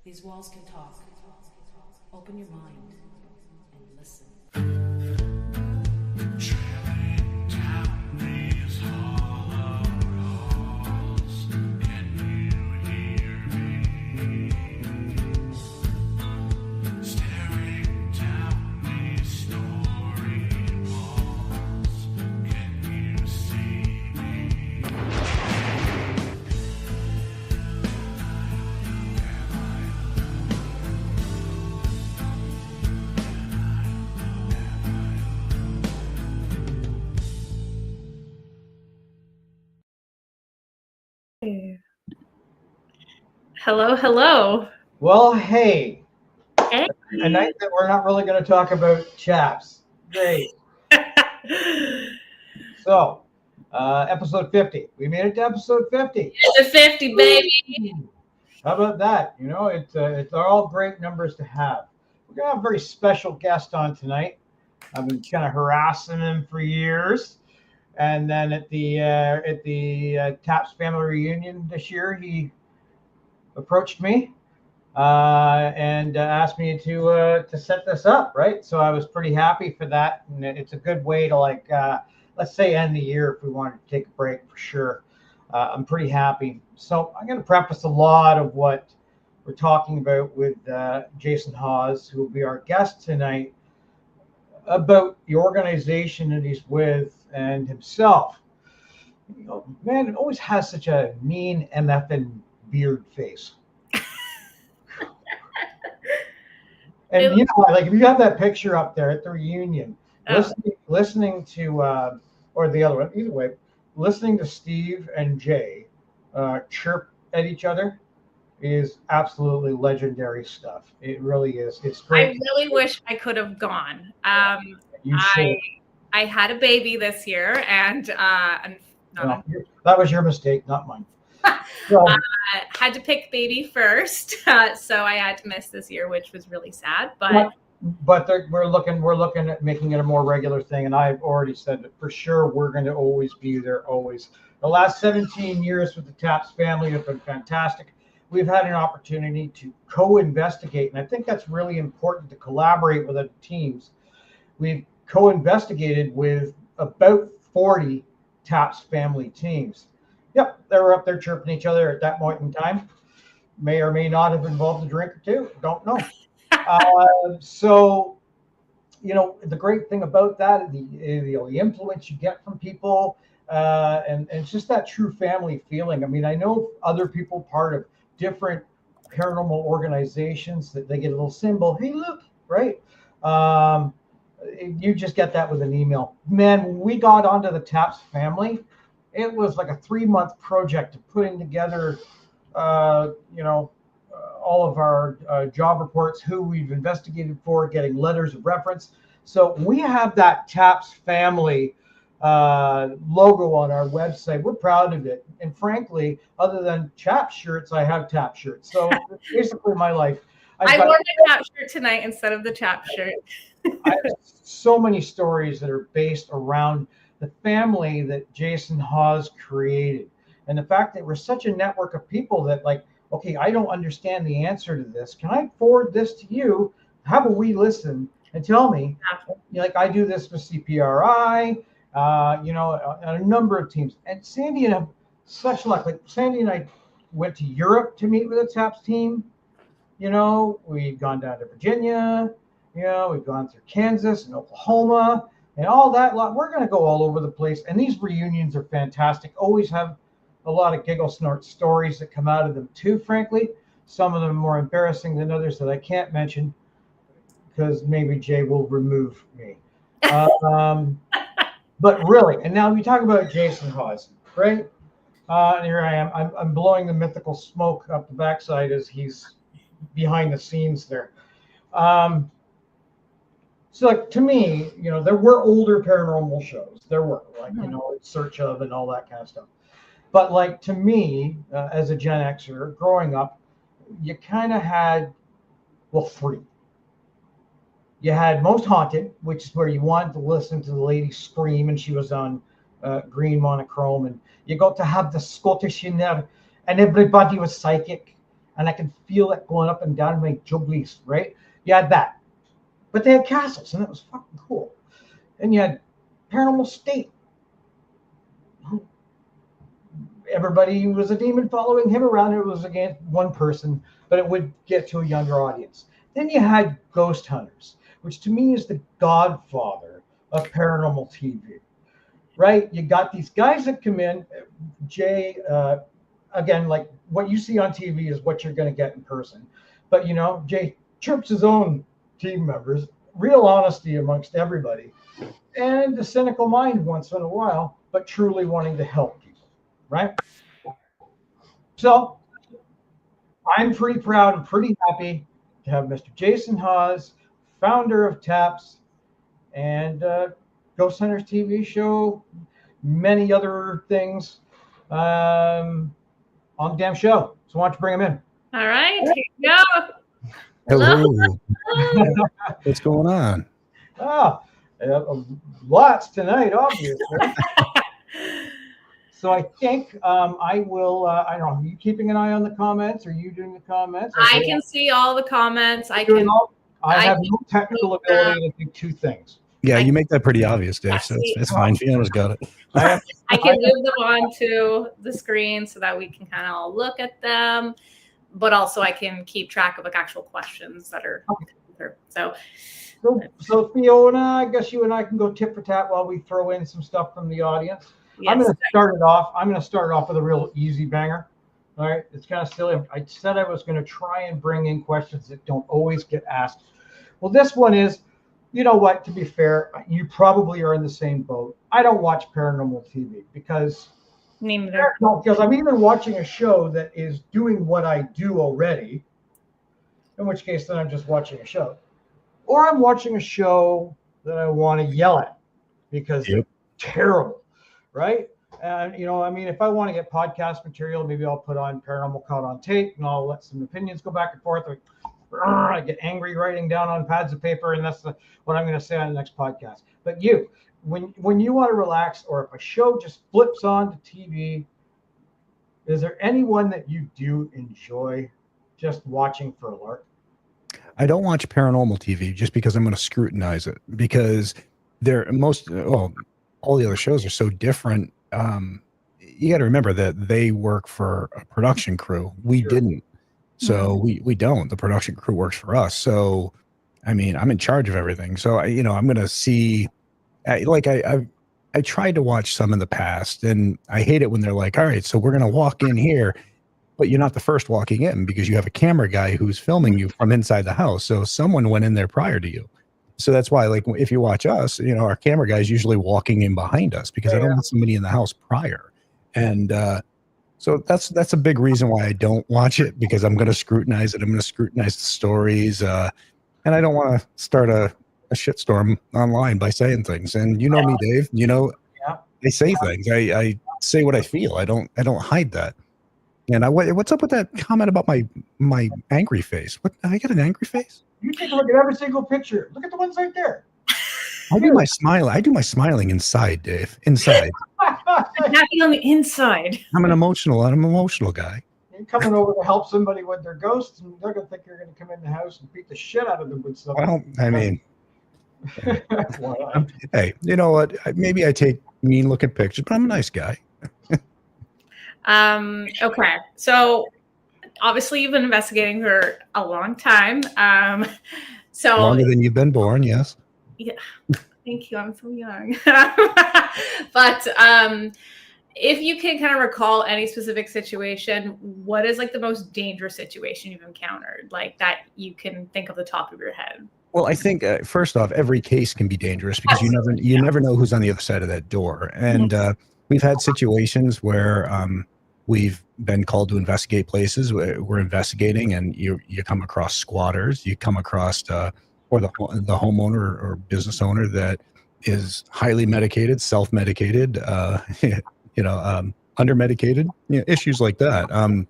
These walls can talk. Open your mind and listen. Trailing down these hollowed halls, can you hear me? Staring down these storied walls, can you see me? Hello, hello. Well, hey, Hey. a night that we're not really going to talk about chaps. Great. So, episode 50. We made it to episode 50. The 50, baby. How about that? You know, it's all great numbers to have. We're going to have a very special guest on tonight. I've been kind of harassing him for years. And then at the Taps family reunion this year, he approached me and asked me to set this up, right? So I was pretty happy for that, and it's a good way to let's say end the year if we wanted to take a break for sure. I'm pretty happy. So I'm going to preface a lot of what we're talking about with Jason Hawes, who will be our guest tonight, about the organization that he's with and himself. You know, man, it always has such a mean MFing beard face. And you know, like if you have that picture up there at the reunion, listening to, or the other one, either way, listening to Steve and Jay chirp at each other is absolutely legendary stuff. It really is. It's great. I really wish I could have gone. You should. I had a baby this year, and No, that was your mistake, not mine. So, had to pick baby first, so I had to miss this year, which was really sad. But we're looking at making it a more regular thing, and I've already said that for sure we're going to always be there. Always. The last 17 years with the Taps family have been fantastic. We've had an opportunity to co-investigate, and I think that's really important to collaborate with other teams. We've co-investigated with about 40 Taps family teams. Yep, they were up there chirping each other at that point in time. May or may not have involved a drink or two. Don't know. So, you know, the great thing about that, the influence you get from people, and it's just that true family feeling. I mean, I know other people part of different paranormal organizations that they get a little symbol. Hey, look, right? You just get that with an email. Man, when we got onto the Taps family, it was like a 3-month project of putting together, all of our job reports, who we've investigated for, getting letters of reference. So we have that Taps family logo on our website. We're proud of it. And frankly, other than Chaps shirts, I have Taps shirts. So basically my life. I wore my Chaps shirt tonight instead of the Chaps shirt. I have so many stories that are based around the family that Jason Hawes created. And the fact that we're such a network of people that okay, I don't understand the answer to this. Can I forward this to you? How about we listen and tell me? Like I do this with CPRI, a number of teams. And Sandy and I have such luck. Like Sandy and I went to Europe to meet with the TAPS team. You know, we've gone down to Virginia. You know, we've gone through Kansas and Oklahoma and all that lot. We're going to go all over the place. And these reunions are fantastic. Always have a lot of giggle snort stories that come out of them too, frankly. Some of them are more embarrassing than others that I can't mention because maybe Jay will remove me. But really, and now we talk about Jason Hawes, right? And here I am. I'm blowing the mythical smoke up the backside as he's behind the scenes there. So like to me, you know, there were older paranormal shows. There were Search of and all that kind of stuff. But like to me, as a Gen Xer growing up, you kind of had, three. You had Most Haunted, which is where you wanted to listen to the lady scream, and she was on green monochrome, and you got to have the Scottish in there, and everybody was psychic, and I can feel it going up and down my juglies, right? You had that. But they had castles, and it was fucking cool. And you had Paranormal State. Everybody was a demon following him around. It was against one person, but it would get to a younger audience. Then you had Ghost Hunters, which to me is the godfather of paranormal TV, right? You got these guys that come in. Jay, again, like what you see on TV is what you're going to get in person. But, Jay chirps his own team members, real honesty amongst everybody, and the cynical mind once in a while, but truly wanting to help people, right? So I'm pretty proud and pretty happy to have Mr. Jason Hawes, founder of Chaps and Ghost Hunters TV show, many other things on the damn show. So why don't you bring him in? All right, here we go. Hello. What's going on? Lots tonight, obviously. So I think I will. I don't know. Are you keeping an eye on the comments? Are you doing the comments? I can see all the comments. I have no technical ability to do two things. Yeah, you make that pretty obvious, Dave. So it's fine. Fiona's got it. I can move them onto the screen so that we can kind of look at them, but also I can keep track of like actual questions that are there. So Fiona, I guess you and I can go tit for tat while we throw in some stuff from the audience. Yes. I'm going to start it off with a real easy banger. All right, it's kind of silly. I said I was going to try and bring in questions that don't always get asked. Well, this one is, you know what? To be fair, you probably are in the same boat. I don't watch paranormal TV because I'm either watching a show that is doing what I do already, in which case then I'm just watching a show, or I'm watching a show that I want to yell at because it's terrible, right? And, if I want to get podcast material, maybe I'll put on Paranormal Caught on Tape and I'll let some opinions go back and forth. I get angry writing down on pads of paper, and that's what I'm going to say on the next podcast. But when you want to relax, or if a show just flips on to TV, is there anyone that you do enjoy just watching for a lark? I don't watch paranormal TV just because I'm going to scrutinize it, because all the other shows are so different. You got to remember that they work for a production crew. We didn't. So we don't. The production crew works for us. So, I'm in charge of everything. So, I'm going to see, I tried to watch some in the past, and I hate it when they're like, all right, so we're going to walk in here, but you're not the first walking in because you have a camera guy who's filming you from inside the house. So someone went in there prior to you. So that's why, like, if you watch us, our camera guy is usually walking in behind us because I don't want somebody in the house prior. And, so that's a big reason why I don't watch it, because I'm going to scrutinize it. I'm going to scrutinize the stories. And I don't want to start a shitstorm online by saying things. And you know me, Dave, I say things. I say what I feel. I don't hide that. And what's up with that comment about my angry face? What, I got an angry face? You take a look at every single picture. Look at the ones right there. I do my smiling inside, Dave. Inside. Happy on the inside. I'm an emotional guy. You're coming over to help somebody with their ghosts, and they're going to think you're going to come in the house and beat the shit out of them with something. Well, hey, you know what? Maybe I take mean-looking pictures, but I'm a nice guy. Okay. So obviously you've been investigating for a long time. So longer than you've been born, yes. Yeah. Thank you. I'm so young. But if you can kind of recall any specific situation, what is like the most dangerous situation you've encountered, like that you can think of the top of your head? Well, I think first off, every case can be dangerous because you never know who's on the other side of that door. And we've had situations where we've been called to investigate places. We're investigating, and you come across squatters. You come across or the homeowner or business owner that is highly medicated, self-medicated, under-medicated, issues like that.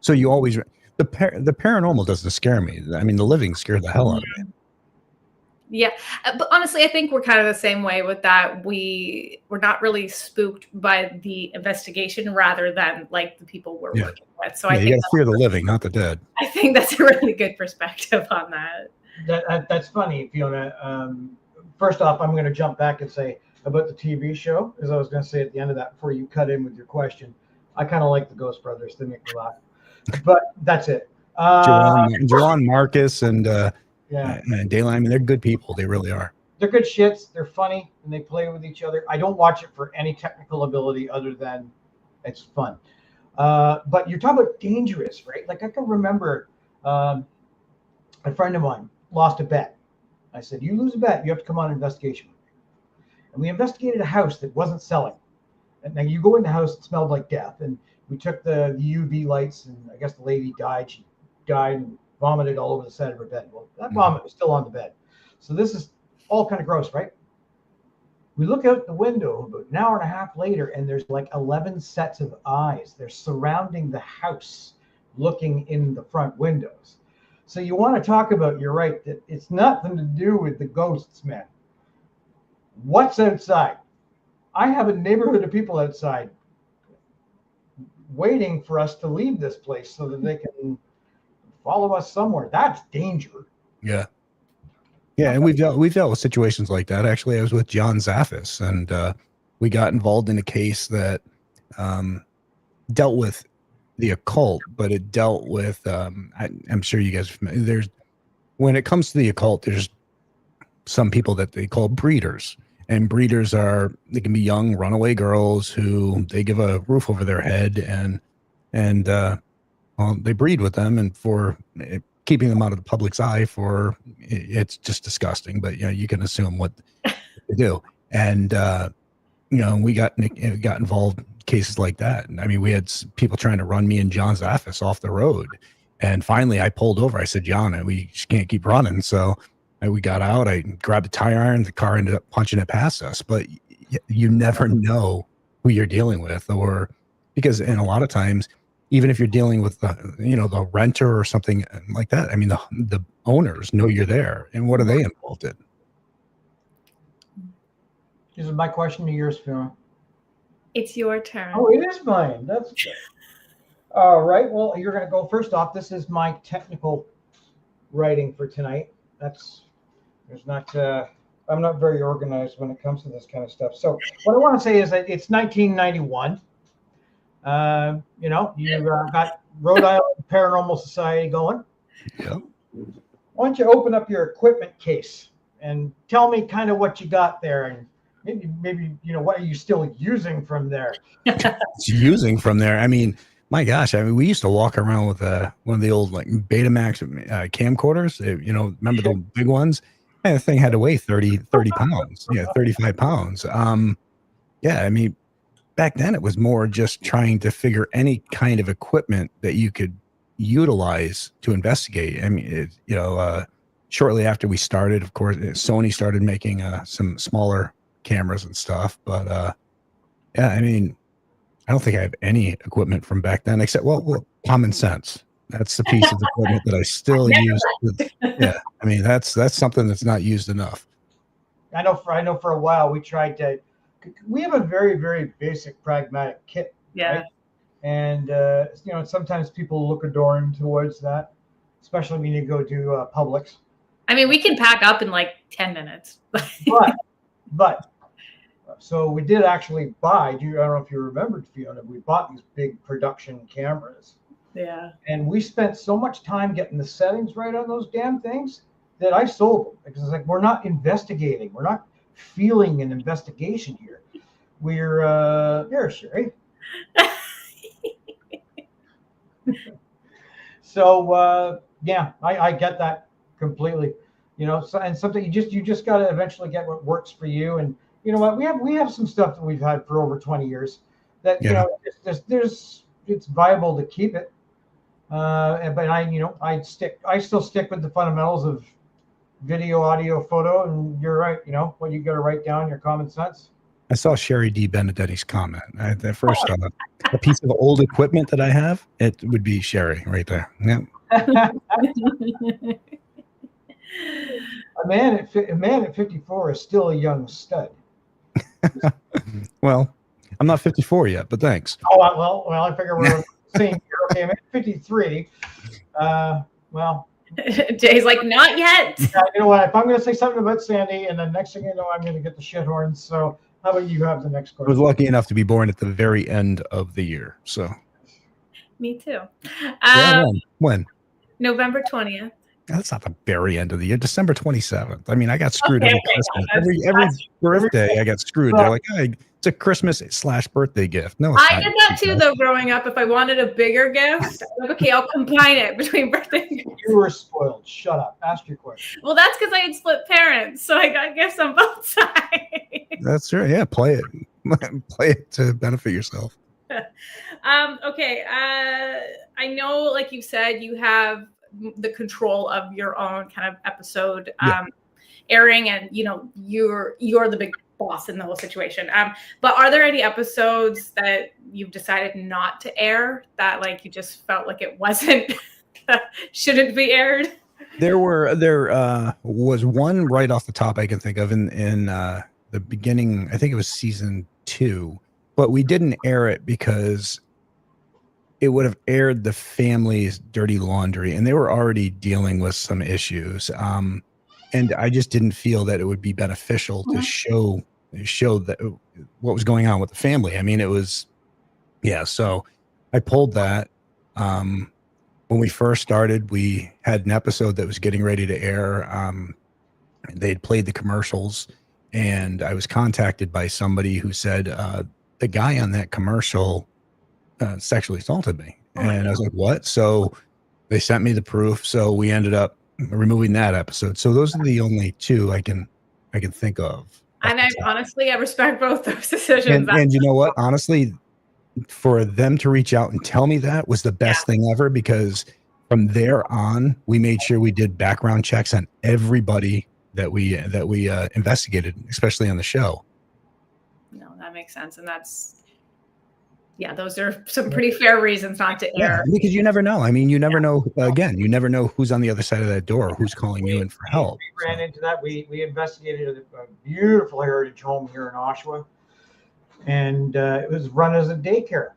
So you always, the paranormal doesn't scare me. I mean, the living scare the hell out of me. Yeah, but honestly, I think we're kind of the same way with that. We're not really spooked by the investigation, rather than like the people we're working with. So Yeah, you got to fear the living, not the dead. I think that's a really good perspective on that. That's funny, Fiona. First off, I'm going to jump back and say about the TV show, as I was going to say at the end of that before you cut in with your question. I kind of like the Ghost Brothers. They make me laugh. But that's it. Jawan Marcus and Yeah, and Dayline, I mean, they're good people. They really are. they're good shits. They're funny and they play with each other. I don't watch it for any technical ability other than it's fun. But you're talking about dangerous, right? Like I can remember a friend of mine lost a bet. I said, you lose a bet, you have to come on an investigation with me. And we investigated a house that wasn't selling. And now you go in the house, it smelled like death. And we took the UV lights, and I guess the lady died. She died and vomited all over the side of her bed. Well, that vomit was still on the bed. So this is all kind of gross, right? We look out the window about an hour and a half later, and there's like 11 sets of eyes. They're surrounding the house, looking in the front windows. So you want to talk about, you're right, that it's nothing to do with the ghosts, man. What's outside? I have a neighborhood of people outside waiting for us to leave this place so that they can follow us somewhere. That's danger. Yeah. Yeah, and we've dealt with situations like that. Actually, I was with John Zaffis, and we got involved in a case that dealt with the occult, but it dealt with I'm sure you guys are familiar. There's, when it comes to the occult, there's some people that they call breeders, and breeders they can be young runaway girls who they give a roof over their head and well, they breed with them, and for keeping them out of the public's eye, for it's just disgusting, but you can assume what they do. And we got involved in cases like that. And I mean, we had people trying to run me and John's office off the road. And finally I pulled over. I said, John, we just can't keep running. So we got out, I grabbed a tire iron, the car ended up punching it past us. But you never know who you're dealing with, or because, and a lot of times, even if you're dealing with the renter or something like that, I mean, the owners know you're there, and what are they involved in? This is my question to yours, Fiona. It's your turn. Oh, it is mine. That's good. All right. Well, you're going to go first off. This is my technical writing for tonight. I'm not very organized when it comes to this kind of stuff. So what I want to say is that it's 1991. You got Rhode Island Paranormal Society going. Yeah. Why don't you open up your equipment case and tell me kind of what you got there, and maybe what are you still using from there? Using from there, I mean, my gosh, I mean, we used to walk around with one of the old like Betamax camcorders. Remember the big ones? And the thing had to weigh 30 pounds. Yeah, 35 pounds. Yeah, I mean, back then it was more just trying to figure any kind of equipment that you could utilize to investigate. I mean, shortly after we started, of course, Sony started making some smaller cameras and stuff. But yeah, I mean, I don't think I have any equipment from back then except well, common sense. That's the piece of equipment that I still use. Yeah, I mean, that's something that's not used enough. I know for a while we tried to. We have a very, very basic, pragmatic kit. Yeah. Right? And, sometimes people look adoring towards that, especially when you go to Publix. I mean, we can pack up in like 10 minutes. but so we did actually buy, I don't know if you remembered, Fiona, we bought these big production cameras. Yeah. And we spent so much time getting the settings right on those damn things that I sold them, because it's like, we're not investigating. We're not feeling an investigation here. We're here, Sherry. So yeah, I get that completely. And something you just got to eventually get what works for you. And you know what, we have some stuff that we've had for over 20 years that it's viable to keep it. But I still stick with the fundamentals of video, audio, photo, and you're right. What you got to write down, your common sense. I saw Sherry D. Benedetti's comment. The first a piece of old equipment that I have, it would be Sherry right there. Yeah. A man at 54 is still a young stud. Well, I'm not 54 yet, but thanks. Oh well, I figure we're the same year. Okay, I'm at 53. Well, Jay's like, not yet. yeah, you know what? If I'm going to say something about Sandy, and then next thing you know, I'm going to get the shit horns. So how about you have the next I was question? lucky enough to be born at the very end of the year. So Me too. yeah, when? November 20th. That's not the very end of the year. December 27th. I mean, I got screwed every Christmas. That's- Every birthday, I got screwed. They're like, hey, it's a Christmas / birthday gift. No, it's I not. did that too, though, growing up. If I wanted a bigger gift, I'm like, okay, I'll combine it between birthday and gifts. You were spoiled. Shut up. Ask your question. Well, that's because I had split parents, so I got gifts on both sides. That's right. Yeah, play it. Play it to benefit yourself. Okay. I know, like you said, you have the control of your own kind of episode airing, and you're the big boss in the whole situation. But are there any episodes that you've decided not to air that like you just felt like it wasn't shouldn't be aired? There was one right off the top I can think of in the beginning. I think it was season 2, but we didn't air it because it would have aired the family's dirty laundry, and they were already dealing with some issues. And I just didn't feel that it would be beneficial to show that what was going on with the family. I mean, it was, so I pulled that. When we first started, we had an episode that was getting ready to air. They'd played the commercials, and I was contacted by somebody who said, the guy on that commercial sexually assaulted me. And I was like, what? So they sent me the proof. So we ended up removing that episode. So those are the only 2 I can think of. And I respect both those decisions. And you know what? Honestly, for them to reach out and tell me that was the best thing ever, because from there on, we made sure we did background checks on everybody that we investigated, especially on the show. No, that makes sense. And those are some pretty fair reasons not to air. Yeah, because you never know. I mean, you never know. Again, you never know who's on the other side of that door, who's calling you in for help. We ran into that. We investigated a beautiful heritage home here in Oshawa, and it was run as a daycare.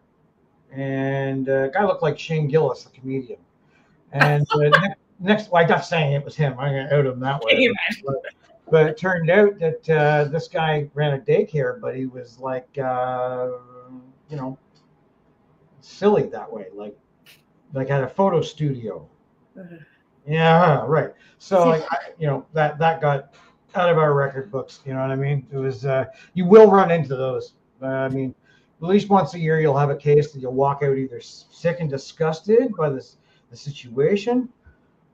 And a guy looked like Shane Gillis, the comedian. And well, I'm not saying it was him. I'm going to out him that way. But it turned out that this guy ran a daycare, but he was like, silly that way, like had a photo studio. Yeah, right. So that got out of our record books. You know what I mean? It was you will run into those. I mean, at least once a year you'll have a case that you'll walk out either sick and disgusted by the situation,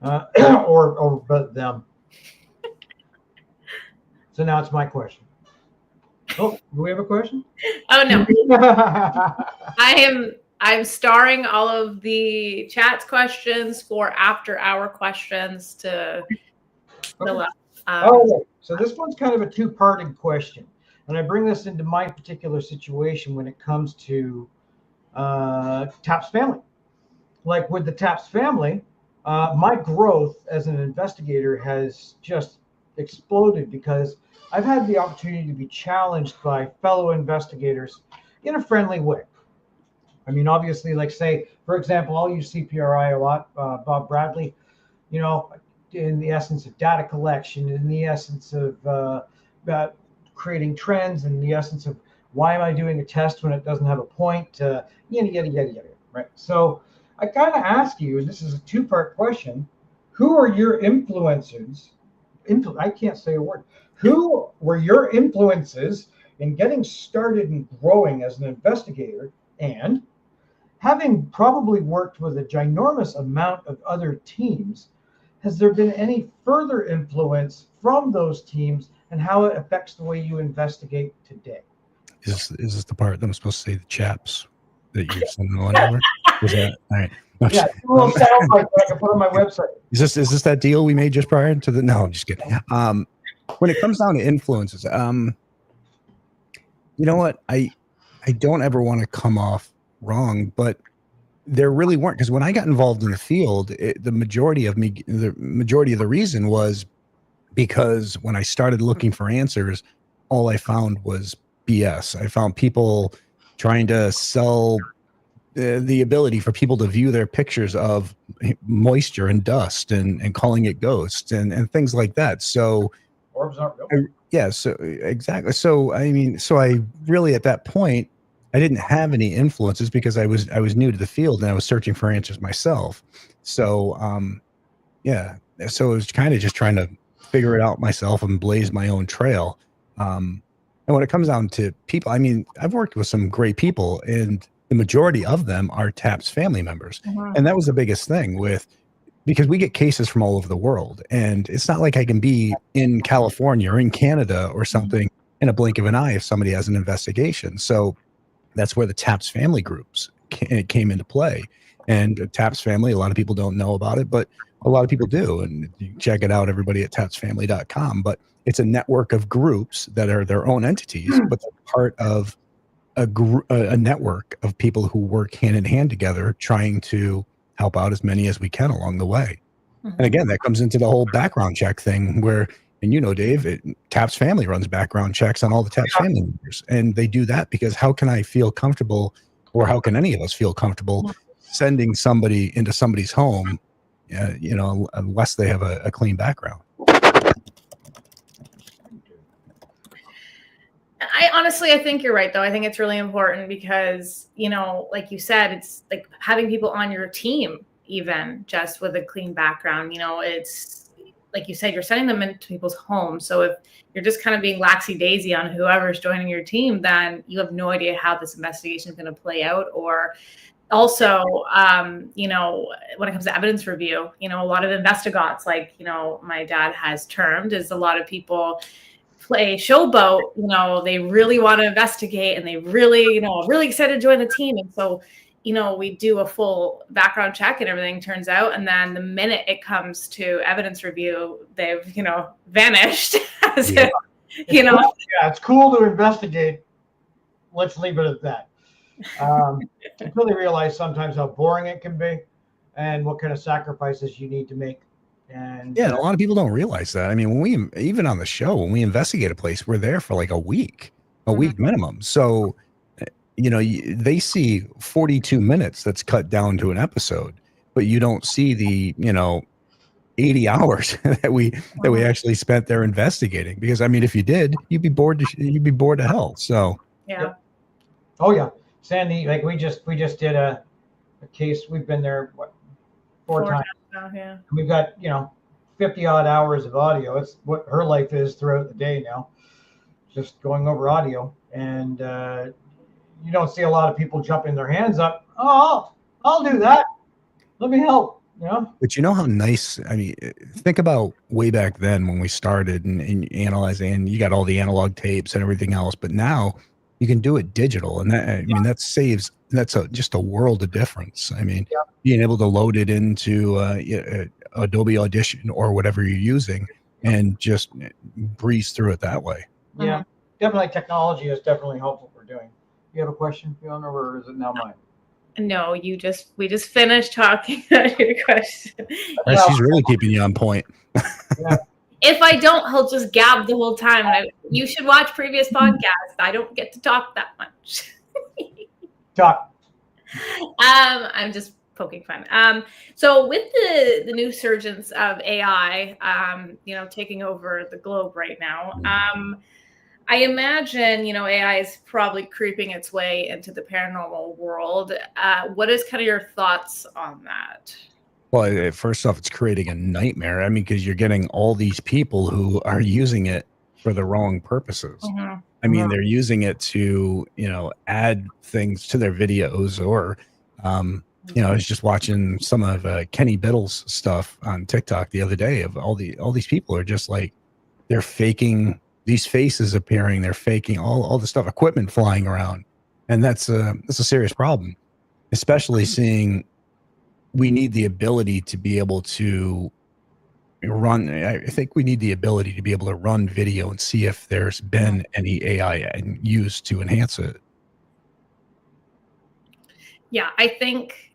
or by them. So now it's my question. Oh, do we have a question? Oh no. I'm starring all of the chat's questions for after hour questions to fill up. So this one's kind of a two-parted question, and I bring this into my particular situation when it comes to Taps family. Like with the Taps family, my growth as an investigator has just exploded because I've had the opportunity to be challenged by fellow investigators in a friendly way. I mean, obviously, like say, for example, I'll use CPRI a lot, Bob Bradley, in the essence of data collection, in the essence of creating trends, in the essence of why am I doing a test when it doesn't have a point, yada, yada, yada, yada, right? So I kind of ask you, and this is a two-part question, who are your influencers? I can't say a word. Who were your influences in getting started and growing as an investigator? And having probably worked with a ginormous amount of other teams, has there been any further influence from those teams and how it affects the way you investigate today? Is this the part that I'm supposed to say the chaps that you're sending one over? Is that all right? Yeah, it will sound like I can put on my website. Is this that deal we made just prior to the? No, I'm just kidding. When it comes down to influences, you know what? I don't ever want to come off wrong, but there really weren't, because when I got involved in the field, the majority of the reason was because when I started looking for answers, all I found was BS. I found people trying to sell the ability for people to view their pictures of moisture and dust and calling it ghosts and things like that. So Orbs aren't real. yeah, so exactly. So I mean, so I really at that point I didn't have any influences because I was new to the field and I was searching for answers myself. So yeah, so it was kind of just trying to figure it out myself and blaze my own trail. And when it comes down to people, I mean, I've worked with some great people, and the majority of them are TAPS family members. And that was the biggest thing because we get cases from all over the world, and it's not like I can be in California or in Canada or something in a blink of an eye if somebody has an investigation. So that's where the TAPS family groups came into play. And TAPS family, a lot of people don't know about it, but a lot of people do. And you can check it out, everybody, at tapsfamily.com. But it's a network of groups that are their own entities, but they're part of a network of people who work hand in hand together, trying to help out as many as we can along the way. And again, that comes into the whole background check thing where, and you know, Dave, TAPS family runs background checks on all the TAPS family members. And they do that because how can I feel comfortable, or how can any of us feel comfortable sending somebody into somebody's home, you know, unless they have a clean background? I think you're right, though. I think it's really important because, you know, like you said, it's like having people on your team, even just with a clean background, you know, it's like you said, you're sending them into people's homes. So if you're just kind of being laxy-daisy on whoever's joining your team, then you have no idea how this investigation is going to play out. Or also, you know, when it comes to evidence review, you know, a lot of investigates, like, you know, my dad has termed, is a lot of people play showboat. You know, they really want to investigate and they really, you know, really excited to join the team. And so, you know, we do a full background check and everything turns out. And then the minute it comes to evidence review, they've, you know, vanished. As if, you know, yeah, it's cool to investigate. Let's leave it at that. Until they realize sometimes how boring it can be and what kind of sacrifices you need to make. And yeah, and a lot of people don't realize that. I mean, when we, even on the show, when we investigate a place, we're there for like a week minimum. So, you know, they see 42 minutes that's cut down to an episode, but you don't see the, you know, 80 hours that we actually spent there investigating. Because I mean, if you did, you'd be bored to hell. So yeah. Oh yeah, Sandy, like we just did a case. We've been there four times. Yeah. We've got, you know, 50 odd hours of audio. It's what her life is throughout the day now, just going over audio. And you don't see a lot of people jumping their hands up. Oh, I'll do that. Let me help. You know? But you know how nice, I mean, think about way back then when we started and analyzing, and you got all the analog tapes and everything else, but now you can do it digital. And that, I mean, that saves, just a world of difference. I mean, being able to load it into Adobe Audition or whatever you're using and just breeze through it that way. Yeah, definitely technology is definitely helpful for doing. You have a question, Fiona, or is it now mine? No, we just finished talking about your question. She's really keeping you on point. Yeah. If I don't, he'll just gab the whole time. You should watch previous podcasts. I don't get to talk that much. Talk. I'm just poking fun. So with the new surgence of AI, you know, taking over the globe right now, I imagine, you know, AI is probably creeping its way into the paranormal world. What is kind of your thoughts on that? Well, first off, it's creating a nightmare. I mean, because you're getting all these people who are using it for the wrong purposes. I mean, they're using it to, you know, add things to their videos, or, you know, I was just watching some of Kenny Biddle's stuff on TikTok the other day of all these people are just like, they're faking these faces appearing, they're faking all the stuff, equipment flying around, and that's a serious problem, especially seeing. We need the ability to be able to run. I think we need the ability to be able to run video and see if there's been any AI used to enhance it. Yeah, I think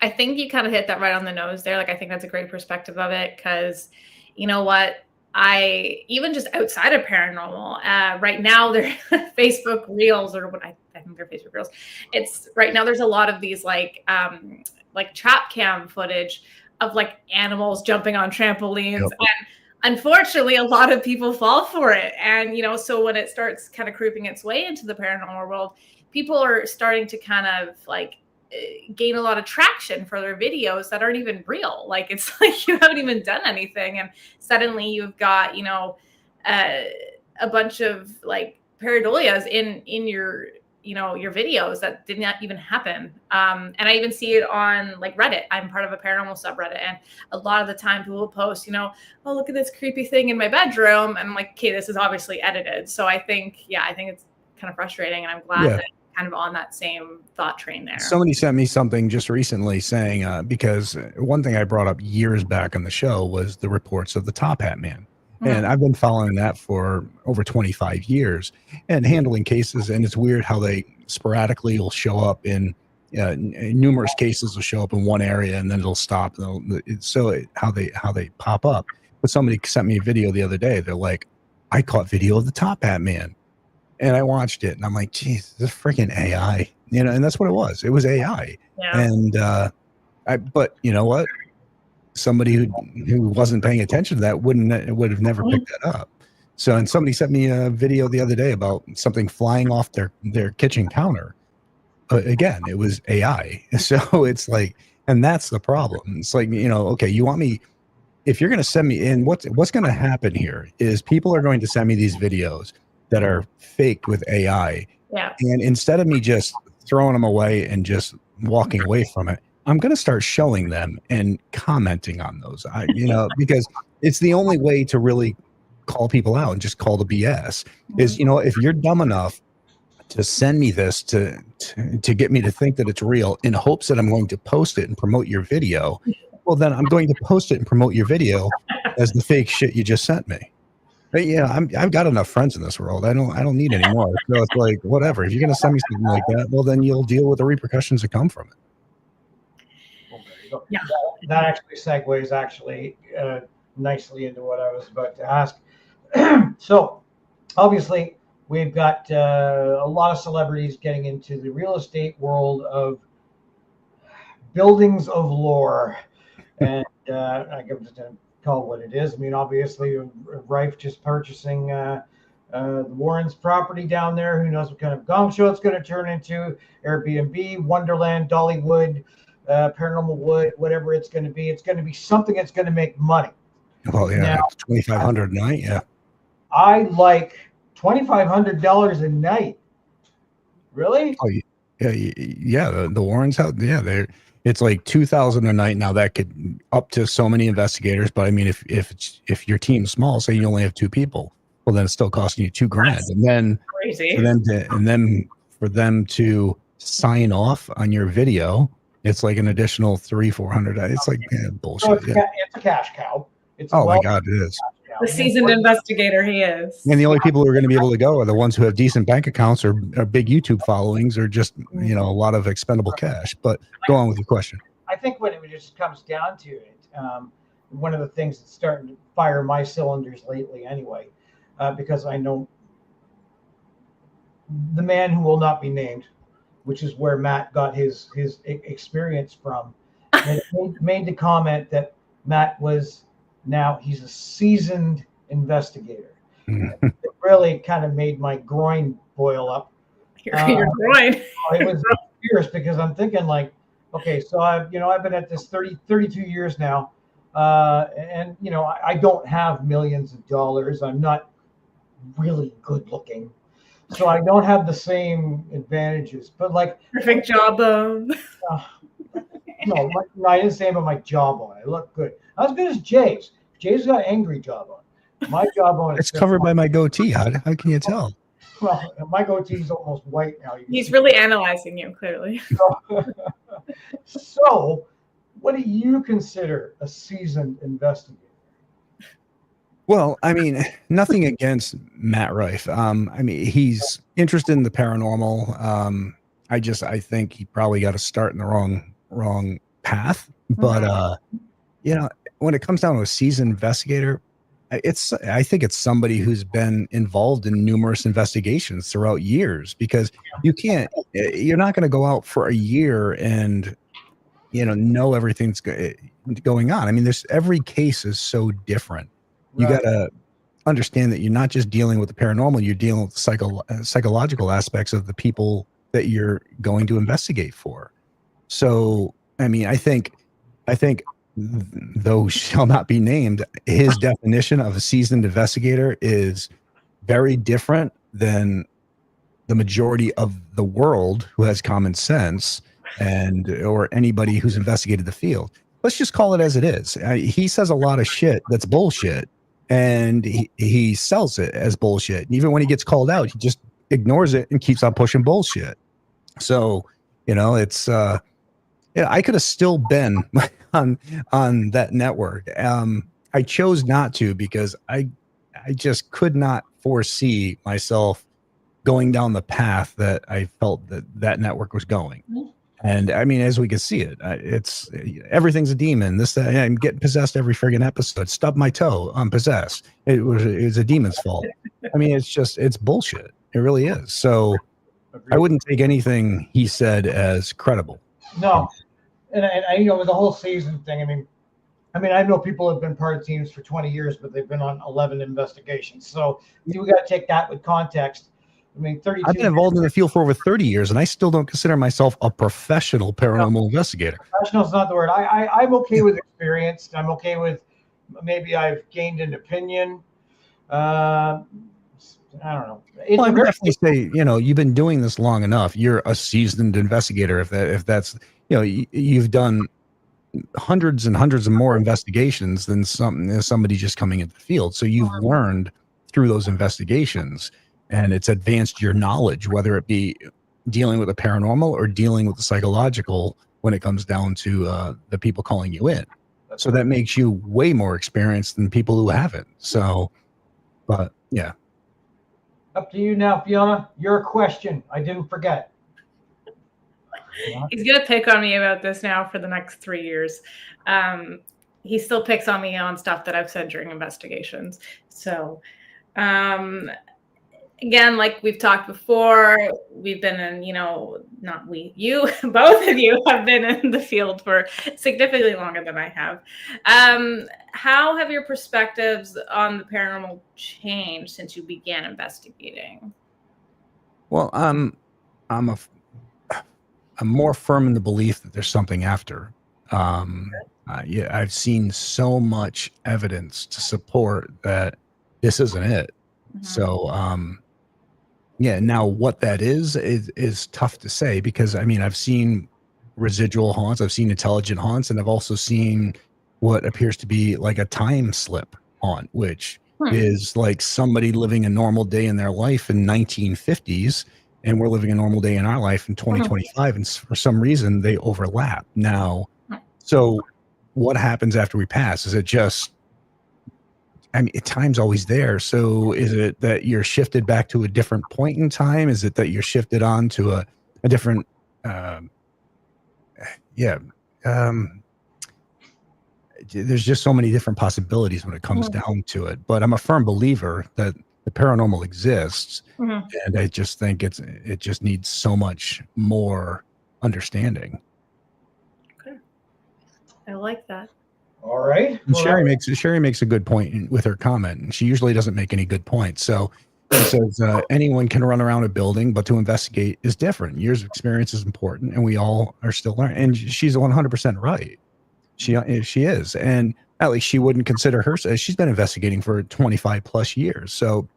I think you kind of hit that right on the nose there. Like, I think that's a great perspective of it, because you know what? I even just outside of paranormal, right now they're Facebook Reels, or what I think they're Facebook Reels. It's right now there's a lot of these like trap cam footage of like animals jumping on trampolines, Yep. and unfortunately a lot of people fall for it. And so when it starts kind of creeping its way into the paranormal world, people are starting to kind of like gain a lot of traction for their videos that aren't even real. Like, it's like you haven't even done anything, and suddenly you've got a bunch of like pareidolias in your your videos that did not even happen. And I even see it on like Reddit. I'm part of a paranormal subreddit, and a lot of the time people will post, oh, look at this creepy thing in my bedroom, and I'm like, okay, this is obviously edited. So I think it's kind of frustrating, and I'm glad that kind of on that same thought train there. Somebody sent me something just recently saying, because one thing I brought up years back on the show was the reports of the Top Hat Man. And I've been following that for over 25 years and handling cases. And it's weird how they sporadically will show up in numerous cases will show up in one area, and then it'll stop. How they pop up. But somebody sent me a video the other day. They're like, I caught video of the Top Hat Man. And I watched it, and I'm like, geez, this is freaking AI, and that's what it was. It was AI. Yeah. And but you know what? Somebody who wasn't paying attention to that would have never picked that up. So, and somebody sent me a video the other day about something flying off their kitchen counter. Again, it was AI. So it's like, and that's the problem. It's like, okay, you want me, if you're going to send me in, what's going to happen here is people are going to send me these videos that are faked with AI. Yeah. And instead of me just throwing them away and just walking away from it, I'm going to start showing them and commenting on those. Because it's the only way to really call people out and just call the BS is, if you're dumb enough to send me this to get me to think that it's real in hopes that I'm going to post it and promote your video, well, then I'm going to post it and promote your video as the fake shit you just sent me. But yeah, I've got enough friends in this world. I don't need any more. So it's like, whatever. If you're going to send me something like that, well, then you'll deal with the repercussions that come from it. Well, there you go. Yeah. That actually segues nicely into what I was about to ask. So, obviously, we've got a lot of celebrities getting into the real estate world of buildings of lore, and I give it to call what it is. I mean, obviously, Rife just purchasing the Warrens' property down there. Who knows what kind of gong show it's going to turn into? Airbnb, Wonderland, Dollywood, Paranormal Wood, whatever it's going to be. It's going to be something that's going to make money. Well, yeah, Now, $2,500 a night. Yeah. I like $2,500 a night. Really? Oh, yeah. The Warrens' house. Yeah, it's like $2,000 a night. Now that could up to so many investigators, but I mean, if your team's small, say you only have 2 people, well, then it's still costing you $2,000, and then Crazy. for them to sign off on your video, it's like an additional $300-$400. It's like bullshit. So it's a cash cow. Oh my God, it is. The seasoned investigator he is. And the only people who are going to be able to go are the ones who have decent bank accounts or big YouTube followings or just, a lot of expendable cash. But go on with your question. I think when it just comes down to it, one of the things that's starting to fire my cylinders lately anyway, because I know the man who will not be named, which is where Matt got his experience from, made the comment that Matt he's a seasoned investigator. It really kind of made my groin boil up. Your groin. It was fierce because I'm thinking like, okay, so I've been at this 32 years now, and I don't have millions of dollars. I'm not really good looking, so I don't have the same advantages. But like Perfect jawbone. No, I didn't say about my jawbone. I look good. Not as good as Jay's. Jay's got angry jawbone. My jawbone It's covered by my goatee. How can you tell? Well, my goatee is almost white now. He's really analyzing you, clearly. So, what do you consider a seasoned investigator? Well, I mean, nothing against Matt Rife. I mean, he's interested in the paranormal. I think he probably got to start in the wrong path, but when it comes down to a seasoned investigator, I think it's somebody who's been involved in numerous investigations throughout years, because you're not going to go out for a year and know everything's going on. I mean, every case is so different. You got to understand that you're not just dealing with the paranormal, you're dealing with the psychological aspects of the people that you're going to investigate for. So, I mean, I think though shall not be named, his definition of a seasoned investigator is very different than the majority of the world who has common sense or anybody who's investigated the field. Let's just call it as it is. He says a lot of shit that's bullshit, and he sells it as bullshit. And even when he gets called out, he just ignores it and keeps on pushing bullshit. So, it's I could have still been on that network. I chose not to, because I just could not foresee myself going down the path that I felt that network was going. And I mean, as we can see it's everything's a demon. I'm getting possessed every friggin' episode. Stub my toe, I'm possessed. It was a demon's fault. I mean, it's bullshit. It really is. So I wouldn't take anything he said as credible. No. And I with the whole season thing, I mean, I know people have been part of teams for 20 years, but they've been on 11 investigations. So you got to take that with context. I mean, 32. I've been involved in the field for over 30 years, and I still don't consider myself a professional paranormal investigator. Professional is not the word. I'm okay with experience. I'm okay with maybe I've gained an opinion. I don't know. Well, I would definitely say, you've been doing this long enough. You're a seasoned investigator. If that's, you've done hundreds and hundreds of more investigations than somebody just coming into the field. So you've learned through those investigations, and it's advanced your knowledge, whether it be dealing with the paranormal or dealing with the psychological when it comes down to the people calling you in. So that makes you way more experienced than people who haven't. So, but yeah. Up to you now, Fiona. Your question. I didn't forget. He's going to pick on me about this now for the next 3 years. He still picks on me on stuff that I've said during investigations. So, again, like we've talked before, we've been in, not we, you, both of you have been in the field for significantly longer than I have. How have your perspectives on the paranormal changed since you began investigating? Well, I'm more firm in the belief that there's something after. I've seen so much evidence to support that this isn't it. Mm-hmm. So, now what that is tough to say, because I've seen residual haunts, I've seen intelligent haunts, and I've also seen what appears to be like a time slip haunt, which is like somebody living a normal day in their life in 1950s, and we're living a normal day in our life in 2025, and for some reason they overlap now. So what happens after we pass? Is it just, time's always there. So is it that you're shifted back to a different point in time? Is it that you're shifted on to a different, there's just so many different possibilities when it comes down to it. But I'm a firm believer that the paranormal exists, and I just think it just needs so much more understanding. Okay, I like that. All right. And Sherry makes a good point with her comment, and she usually doesn't make any good points. So she says anyone can run around a building, but to investigate is different. Years of experience is important, and we all are still learning. And she's 100% right. She is, and at least she wouldn't consider herself. She's been investigating for 25 plus years, so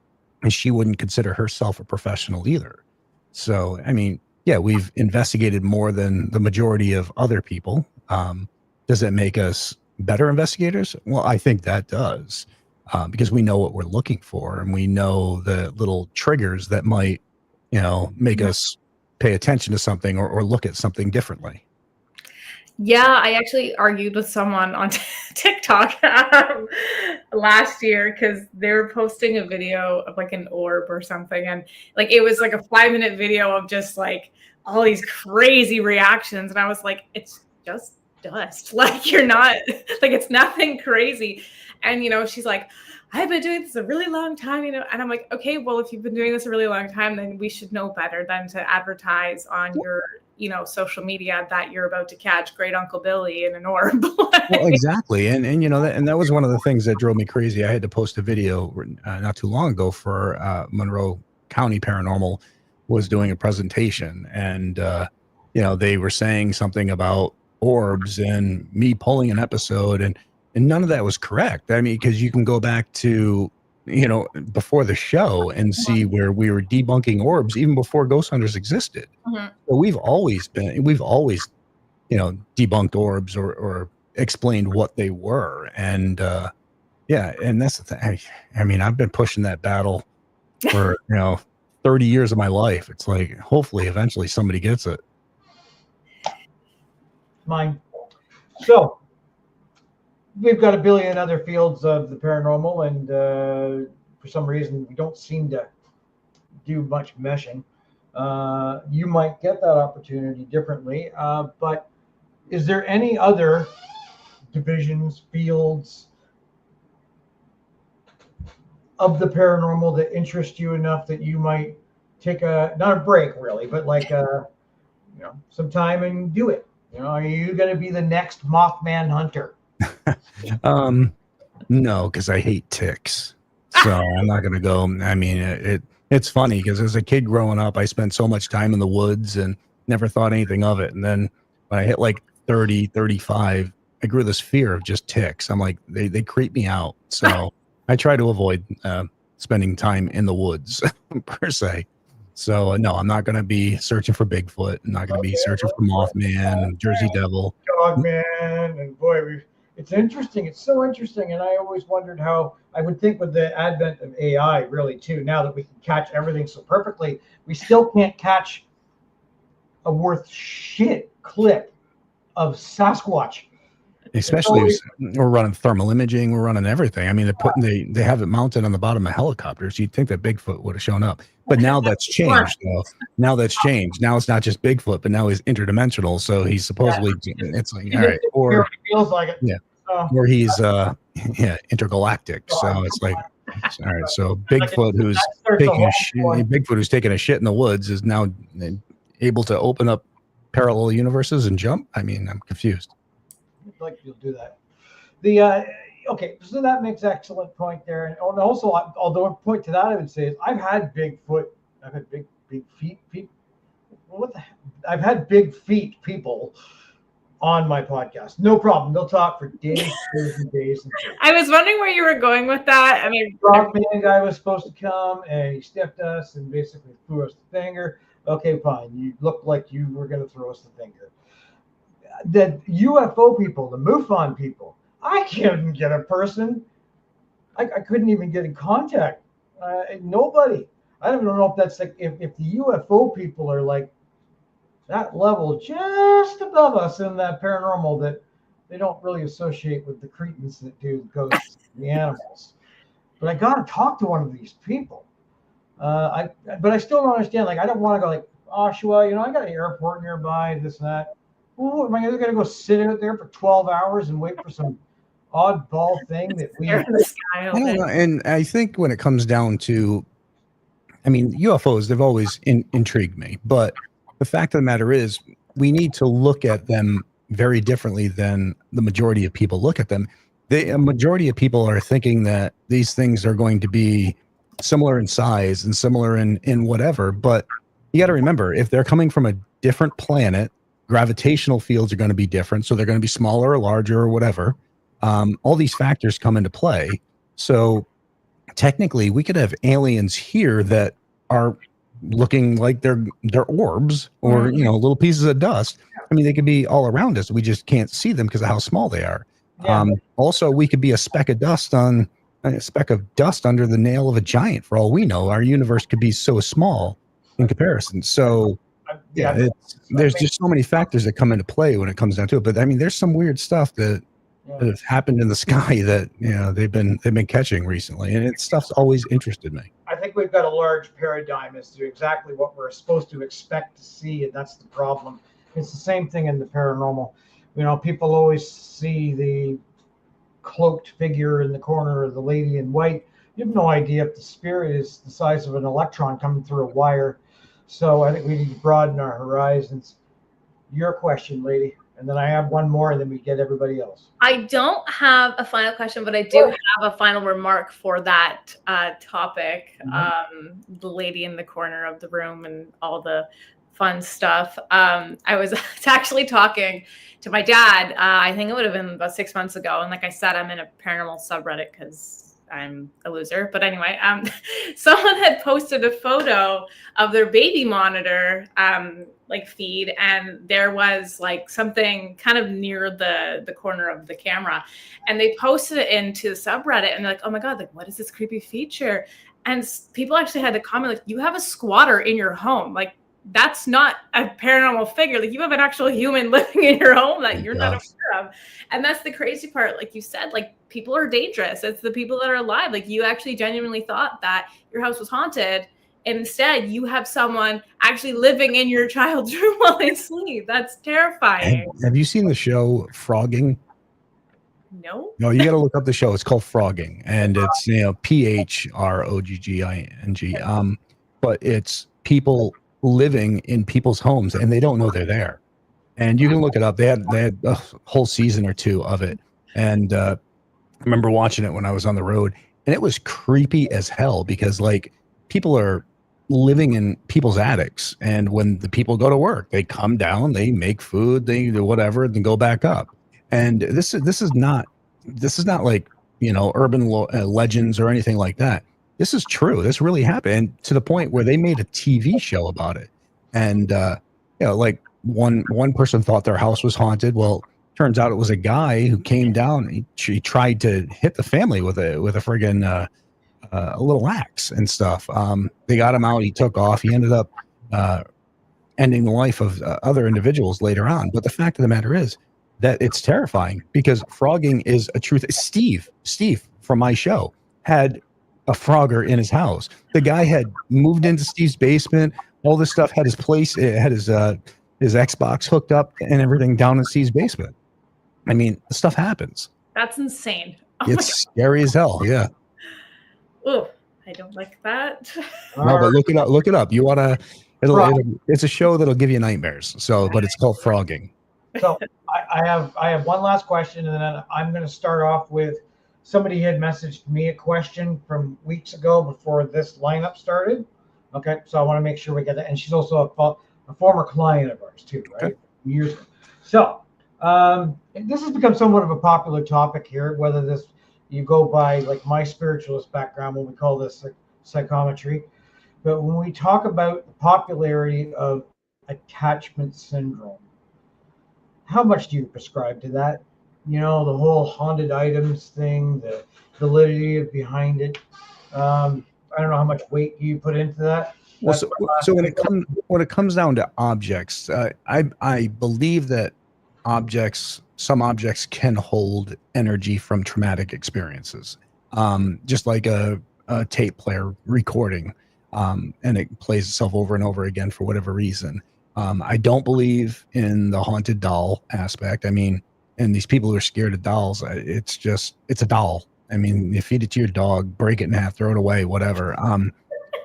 and she wouldn't consider herself a professional either. So we've investigated more than the majority of other people. Does it make us better investigators? Well, I think that does, because we know what we're looking for, and we know the little triggers that might, make us pay attention to something or look at something differently. Yeah, I actually argued with someone on TikTok last year because they were posting a video of like an orb or something, and like it was like a 5-minute video of just like all these crazy reactions, and I was like, it's just dust. Like, you're not, like, it's nothing crazy. And, you know, she's like, I've been doing this a really long time, you know, and I'm like, okay, well, if you've been doing this a really long time, then we should know better than to advertise on your, you know, social media that you're about to catch Great Uncle Billy in an orb. Well, exactly. And you know, that was one of the things that drove me crazy. I had to post a video not too long ago for Monroe County Paranormal was doing a presentation, and you know, they were saying something about orbs and me pulling an episode, and none of that was correct. I mean, because you can go back to, you know, before the show and see where we were debunking orbs even before Ghost Hunters existed. Mhm. So we've always, you know, debunked orbs or explained what they were. And yeah, and that's the thing. I mean, I've been pushing that battle for, you know, 30 years of my life. It's like, hopefully eventually somebody gets it. Mine. So we've got a billion other fields of the paranormal, and for some reason we don't seem to do much meshing. You might get that opportunity differently, but is there any other divisions, fields of the paranormal that interest you enough that you might take not a break really, but like you know, some time and do it? You know, are you going to be the next Mothman hunter? No, because I hate ticks, so I'm not gonna go. I mean, it's funny because as a kid growing up, I spent so much time in the woods and never thought anything of it. And then when I hit like 30, 35, I grew this fear of just ticks. I'm like, they creep me out. So I try to avoid spending time in the woods per se. So no, I'm not gonna be searching for Bigfoot. I'm not gonna be searching for Mothman and Jersey Devil. Dogman, and boy, it's interesting. It's so interesting, and I always wondered how. I would think with the advent of AI, really too, now that we can catch everything so perfectly, we still can't catch a worth shit clip of Sasquatch. Especially we're running thermal imaging, we're running everything. I mean, they have it mounted on the bottom of helicopters. You'd think that Bigfoot would have shown up, but now that's changed. Though. Now that's changed. Now it's not just Bigfoot, but now he's interdimensional. So he's supposedly it's like all right, or it feels like it. Yeah, or he's intergalactic. So it's like all right. So Bigfoot, who's taking a shit in the woods, is now able to open up parallel universes and jump. I mean, I'm confused. Like you'll do that. The okay, so that makes excellent point there. And also, although a point to that I would say is I've had Bigfoot, I've had big feet people. What the heck? I've had big feet people on my podcast. No problem. They'll talk for days and days and days. I was wondering where you were going with that. I mean, Rockman guy was supposed to come and he stiffed us and basically threw us the finger. Okay, fine. You looked like you were going to throw us the finger. The UFO people, the MUFON people, I couldn't get a person. I couldn't even get in contact. Nobody. I don't know if that's like if the UFO people are like that level just above us in that paranormal that they don't really associate with the cretins that do ghosts and the animals. But I got to talk to one of these people. But I still don't understand. Like I don't want to go like Oshawa. You know, I got an airport nearby. This and that. Ooh, am I going to go sit out there for 12 hours and wait for some oddball thing that we... in the sky. I don't know, and I think when it comes down to, I mean, UFOs, they've always intrigued me. But the fact of the matter is, we need to look at them very differently than the majority of people look at them. A majority of people are thinking that these things are going to be similar in size and similar in whatever. But you got to remember, if they're coming from a different planet, gravitational fields are going to be different, so they're going to be smaller or larger or whatever. All these factors come into play. So technically, we could have aliens here that are looking like they're orbs or you know, little pieces of dust. I mean, they could be all around us. We just can't see them because of how small they are. Yeah. Also, we could be a speck of dust under the nail of a giant. For all we know, our universe could be so small in comparison. So. There's just so many factors that come into play when it comes down to it. But I mean, there's some weird stuff that has happened in the sky that, you know, they've been catching recently, and stuff's always interested me. I think we've got a large paradigm as to exactly what we're supposed to expect to see, and that's the problem. It's the same thing in the paranormal. You know, people always see the cloaked figure in the corner of the lady in white. You have no idea if the spirit is the size of an electron coming through a wire. So I think we need to broaden our horizons. Your question, lady. And then I have one more, and then we get everybody else. I don't have a final question, but I do have a final remark for that topic. The lady in the corner of the room and all the fun stuff. I was actually talking to my dad. I think it would have been about 6 months ago. And like I said, I'm in a paranormal subreddit because I'm a loser. But anyway, someone had posted a photo of their baby monitor like feed, and there was like something kind of near the corner of the camera, and they posted it into the subreddit, and they're like, oh my god, like what is this creepy feature? And people actually had to comment like, you have a squatter in your home, like that's not a paranormal figure, like you have an actual human living in your home that you're not aware of. And that's the crazy part, like you said, like people are dangerous. It's the people that are alive. Like you actually genuinely thought that your house was haunted, and instead you have someone actually living in your child's room while they sleep. That's terrifying. Have you seen the show Frogging? No. No, you got to look up the show. It's called Frogging, and it's PHROGGING. But it's people living in people's homes, and they don't know they're there. And you can look it up. They had a whole season or two of it, and I remember watching it when I was on the road, and it was creepy as hell because like people are living in people's attics, and when the people go to work, they come down, they make food, they do whatever, then go back up. And this is not like, you know, urban legends or anything like that. This is true. This really happened, and to the point where they made a TV show about it. And you know, like one person thought their house was haunted. Well, turns out it was a guy who came down. He tried to hit the family with a friggin' a little axe and stuff. They got him out. He took off. He ended up ending the life of other individuals later on. But the fact of the matter is that it's terrifying because frogging is a truth. Steve from my show had a frogger in his house. The guy had moved into Steve's basement. All this stuff, had his place, had his Xbox hooked up and everything down in Steve's basement. I mean, the stuff happens. That's insane. It's scary as hell. Yeah. Oh, I don't like that. No, but look it up. You want to? It's a show that'll give you nightmares. So, but it's called Frogging. So I have one last question, and then I'm going to start off with somebody had messaged me a question from weeks ago before this lineup started. Okay, so I want to make sure we get that, and she's also a former client of ours too, right? Okay. Years ago. So this has become somewhat of a popular topic here, whether this you go by like my spiritualist background, when we call this psychometry, but when we talk about the popularity of attachment syndrome, how much do you prescribe to that? You know, the whole haunted items thing, the validity behind it. I don't know how much weight you put into that. Well, so when it comes down to objects, I believe that some objects can hold energy from traumatic experiences, just like a tape player recording, and it plays itself over and over again for whatever reason. I don't believe in the haunted doll aspect. I mean, and these people who are scared of dolls, it's a doll. I mean, you feed it to your dog, break it in half, throw it away, whatever.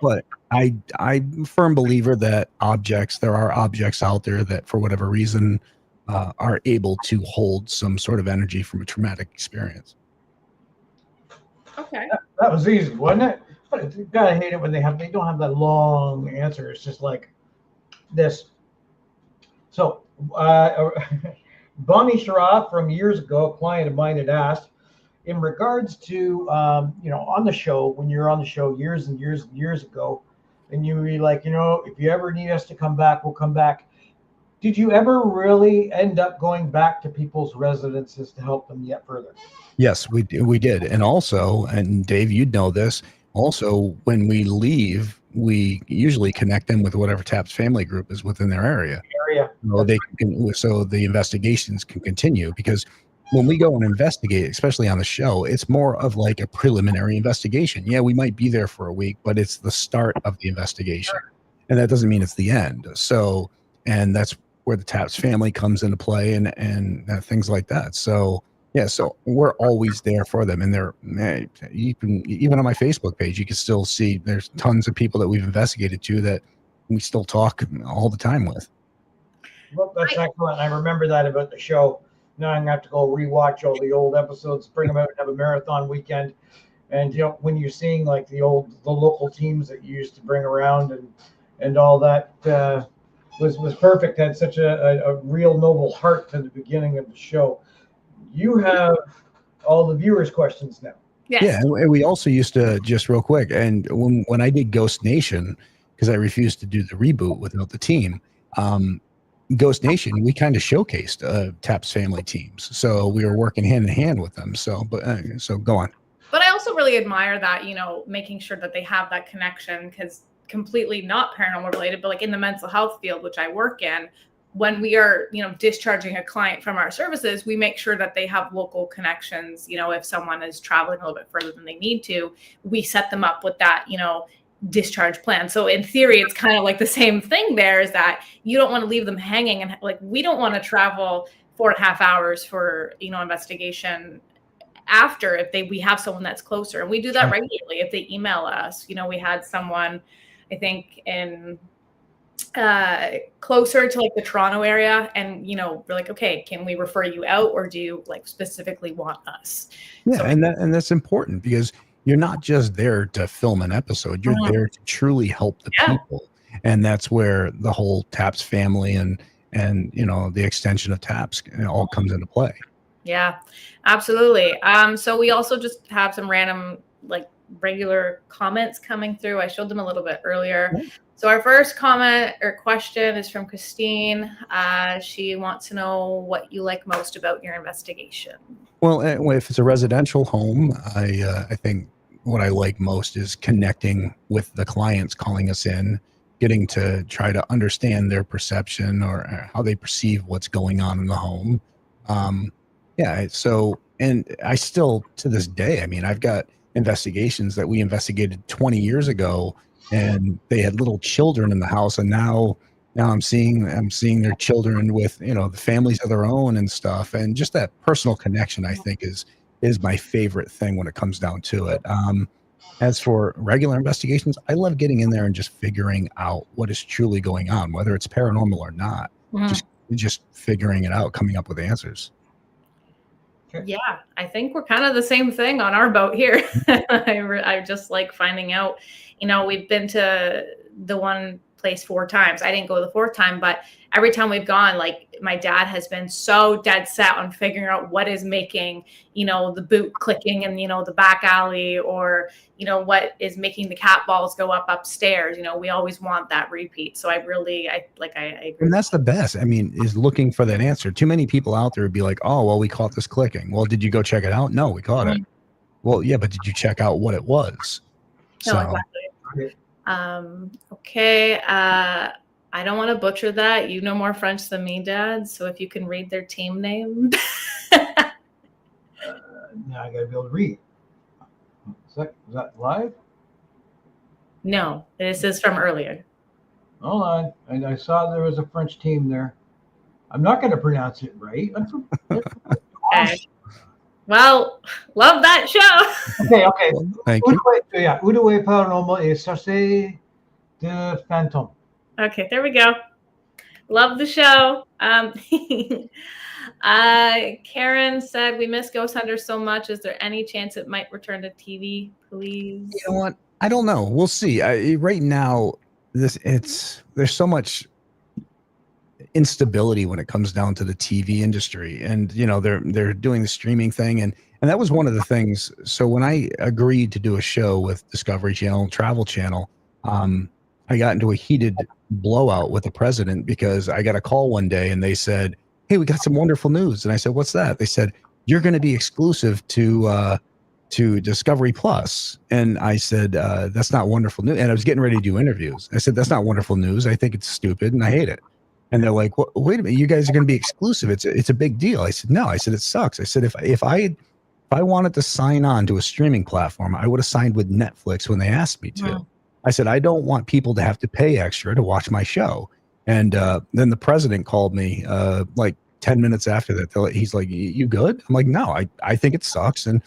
But I'm a firm believer that there are objects out there that for whatever reason are able to hold some sort of energy from a traumatic experience. Okay. That was easy, wasn't it? But you gotta hate it when they don't have that long answer. It's just like this. So Bonnie Shara from years ago, a client of mine had asked, in regards to, on the show, when you're on the show years and years and years ago, and you were like, if you ever need us to come back, we'll come back. Did you ever really end up going back to people's residences to help them yet further? Yes, we did. And also, and Dave, you'd know this, also, when we leave, we usually connect them with whatever TAP's family group is within their area. So the investigations can continue, because when we go and investigate, especially on the show, it's more of like a preliminary investigation. Yeah, we might be there for a week, but it's the start of the investigation. And that doesn't mean it's the end. So, and that's where the Taps family comes into play and things like that. So yeah, so we're always there for them, and they're even on my Facebook page, you can still see there's tons of people that we've investigated to that we still talk all the time with. Well, that's excellent. I remember that about the show. Now I'm gonna have to go rewatch all the old episodes, bring them out, and have a marathon weekend. And when you're seeing like the local teams that you used to bring around and all that was perfect. Had such a real noble heart to the beginning of the show. You have all the viewers' questions now. Yes. Yeah, and we also used to, just real quick, and when I did Ghost Nation, because I refused to do the reboot without the team, Ghost Nation, we kind of showcased Taps family teams, so we were working hand in hand with them. So, so go on. But I also really admire that, making sure that they have that connection, because completely not paranormal related, but like in the mental health field, which I work in, when we are, discharging a client from our services, we make sure that they have local connections. If someone is traveling a little bit further than they need to, we set them up with that, discharge plan. So in theory, it's kind of like the same thing there, is that you don't want to leave them hanging, and like, we don't want to travel 4.5 hours for, investigation after, if we have someone that's closer. And we do that regularly. If they email us, we had someone, I think in closer to like the Toronto area, and we're like, okay, can we refer you out, or do you like specifically want us? Yeah, So, and that's important, because you're not just there to film an episode, you're there to truly help the people. And that's where the whole Taps family and the extension of Taps all comes into play. Yeah, absolutely. So we also just have some random, like, regular comments coming through. I showed them a little bit earlier. So our first comment or question is from Christine. She wants to know what you like most about your investigation. Well, if it's a residential home, I think what I like most is connecting with the clients calling us in, getting to try to understand their perception or how they perceive what's going on in the home. So, and I still, to this day, I mean, I've got investigations that we investigated 20 years ago, and they had little children in the house, and now I'm seeing their children with the families of their own and stuff, and just that personal connection, I think, is my favorite thing when it comes down to it. As for regular investigations, I love getting in there and just figuring out what is truly going on, whether it's paranormal or not. Just figuring it out, coming up with answers. Yeah, I think we're kind of the same thing on our boat here. I just like finding out, we've been to the one place 4 times. I didn't go the 4th time, but every time we've gone, like, my dad has been so dead set on figuring out what is making, the boot clicking in, the back alley, or, what is making the cat balls go up upstairs. We always want that repeat. So I agree. And that's the best. I mean, is looking for that answer. Too many people out there would be like, oh, well, we caught this clicking. Well, did you go check it out? No, we caught it. Well, yeah, but did you check out what it was? No, exactly. Okay. I don't want to butcher that. You know more French than me, Dad. So if you can read their team name. Now I gotta be able to read. Is that live? No, this is from earlier. Hold on. And I saw there was a French team there. I'm not gonna pronounce it right. Okay. Well, love that show. Okay. Thank you. Oudoué Paranormal et Chassé de Fantôme. Okay, there we go. Love the show. Karen said, we miss GhostHunters so much. Is there any chance it might return to TV, please? You know what? I don't know. We'll see. Right now, there's so much instability when it comes down to the TV industry, and they're doing the streaming thing, and that was one of the things. So when I agreed to do a show with Discovery Channel, Travel Channel, I got into a heated blowout with the president, because I got a call one day and they said, hey, we got some wonderful news. And I said, what's that? They said, you're going to be exclusive to Discovery Plus. And I said, that's not wonderful news. And I was getting ready to do interviews. I said, that's not wonderful news. I think it's stupid and I hate it. And they're like, well, wait a minute, you guys are going to be exclusive. It's a big deal. I said, no. I said, it sucks. I said, if I wanted to sign on to a streaming platform, I would have signed with Netflix when they asked me to. I said, I don't want people to have to pay extra to watch my show. And then the president called me like 10 minutes after that. He's like, "You good?" I'm like, "No, I think it sucks. And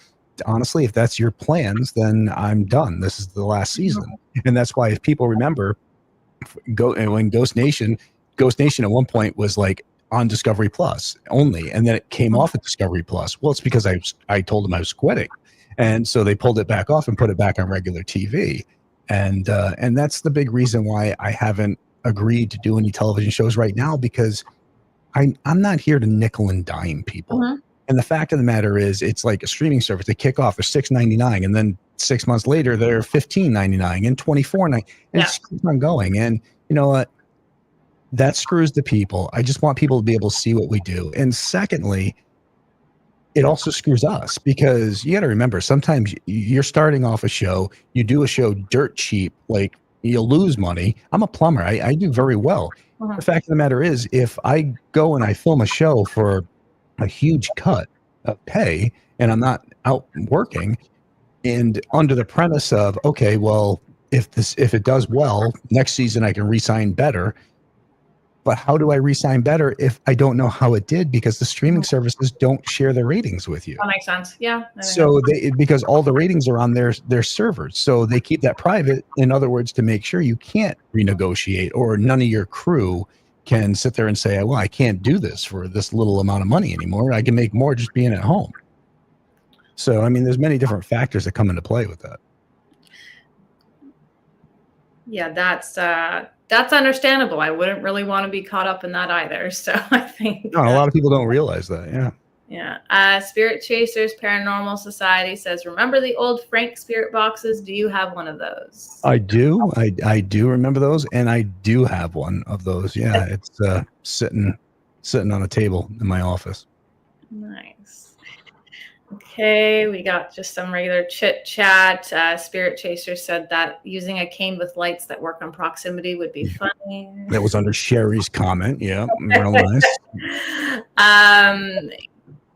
honestly, if that's your plans, then I'm done. This is the last season." And that's why, if people remember, when Ghost Nation at one point was like on Discovery Plus only, and then it came off at Discovery Plus. Well, it's because I told them I was quitting, and so they pulled it back off and put it back on regular TV. And that's the big reason why I haven't agreed to do any television shows right now, because I'm not here to nickel and dime people. And the fact of the matter is, it's like a streaming service. They kick off, they're $6.99, and then 6 months later they're $15.99 and $24.99, and it keeps on going. And you know what? That screws the people. I just want people to be able to see what we do. And secondly, it also screws us, because you got to remember, sometimes you're starting off a show, you do a show dirt cheap, like you'll lose money. I'm a plumber. I do very well. The fact of the matter is, if I go and I film a show for a huge cut of pay and I'm not out working, and under the premise of, okay, well, if it does well, next season I can re-sign better. But how do I re-sign better if I don't know how it did? Because the streaming services don't share their ratings with you. That makes sense. Yeah. So because all the ratings are on their servers, so they keep that private. In other words, to make sure you can't renegotiate, or none of your crew can sit there and say, well, I can't do this for this little amount of money anymore. I can make more just being at home. So, I mean, there's many different factors that come into play with that. Yeah, that's understandable. I wouldn't really want to be caught up in that either. So I think a lot of people don't realize that. Yeah. Yeah. Spirit Chasers Paranormal Society says, remember the old Frank spirit boxes? Do you have one of those? I do. I do remember those, and I do have one of those. Yeah, it's sitting on a table in my office. Nice. Okay, we got just some regular chit chat. Spirit Chaser said that using a cane with lights that work on proximity would be funny. That was under Sherry's comment. Yeah, real nice.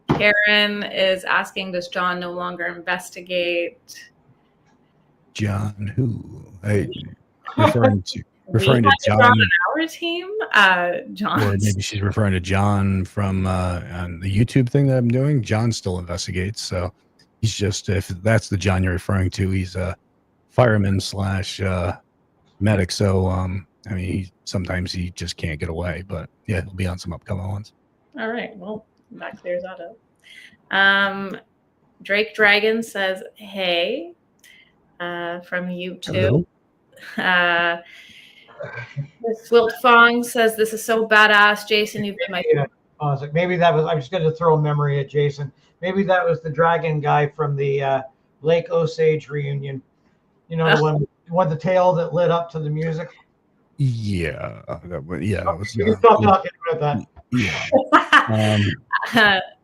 Karen is asking, does John no longer investigate? John who? Referring to John on our team? John. Or maybe she's referring to John from on the YouTube thing that I'm doing. John still investigates, so he's just, if that's the John you're referring to, he's a fireman / medic. So I mean, sometimes he just can't get away, but yeah, he'll be on some upcoming ones. All right, well, that clears that up. Drake Dragon says, hey, from YouTube. Wilt Fong says, this is so badass. Jason, you've been my I was like, maybe that was, I'm just going to throw a memory at Jason. Maybe that was the dragon guy from the Lake Osage reunion. You know, the one the tail that lit up to the music. Yeah, that was. You stop talking about that. Yeah.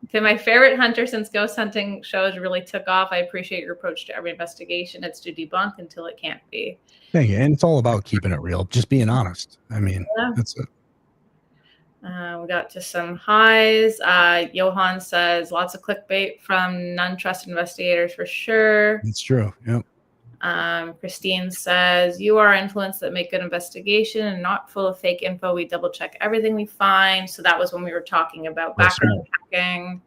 Okay, my favorite hunter since ghost hunting shows really took off. I appreciate your approach to every investigation. It's to debunk until it can't be. Thank you. And it's all about keeping it real, just being honest. I mean, that's it. We got just some highs. Johan says lots of clickbait from non-trusted investigators for sure. It's true. Yep. Christine says, you are influenced that make good investigation and not full of fake info. We double check everything we find. So that was when we were talking about background checking.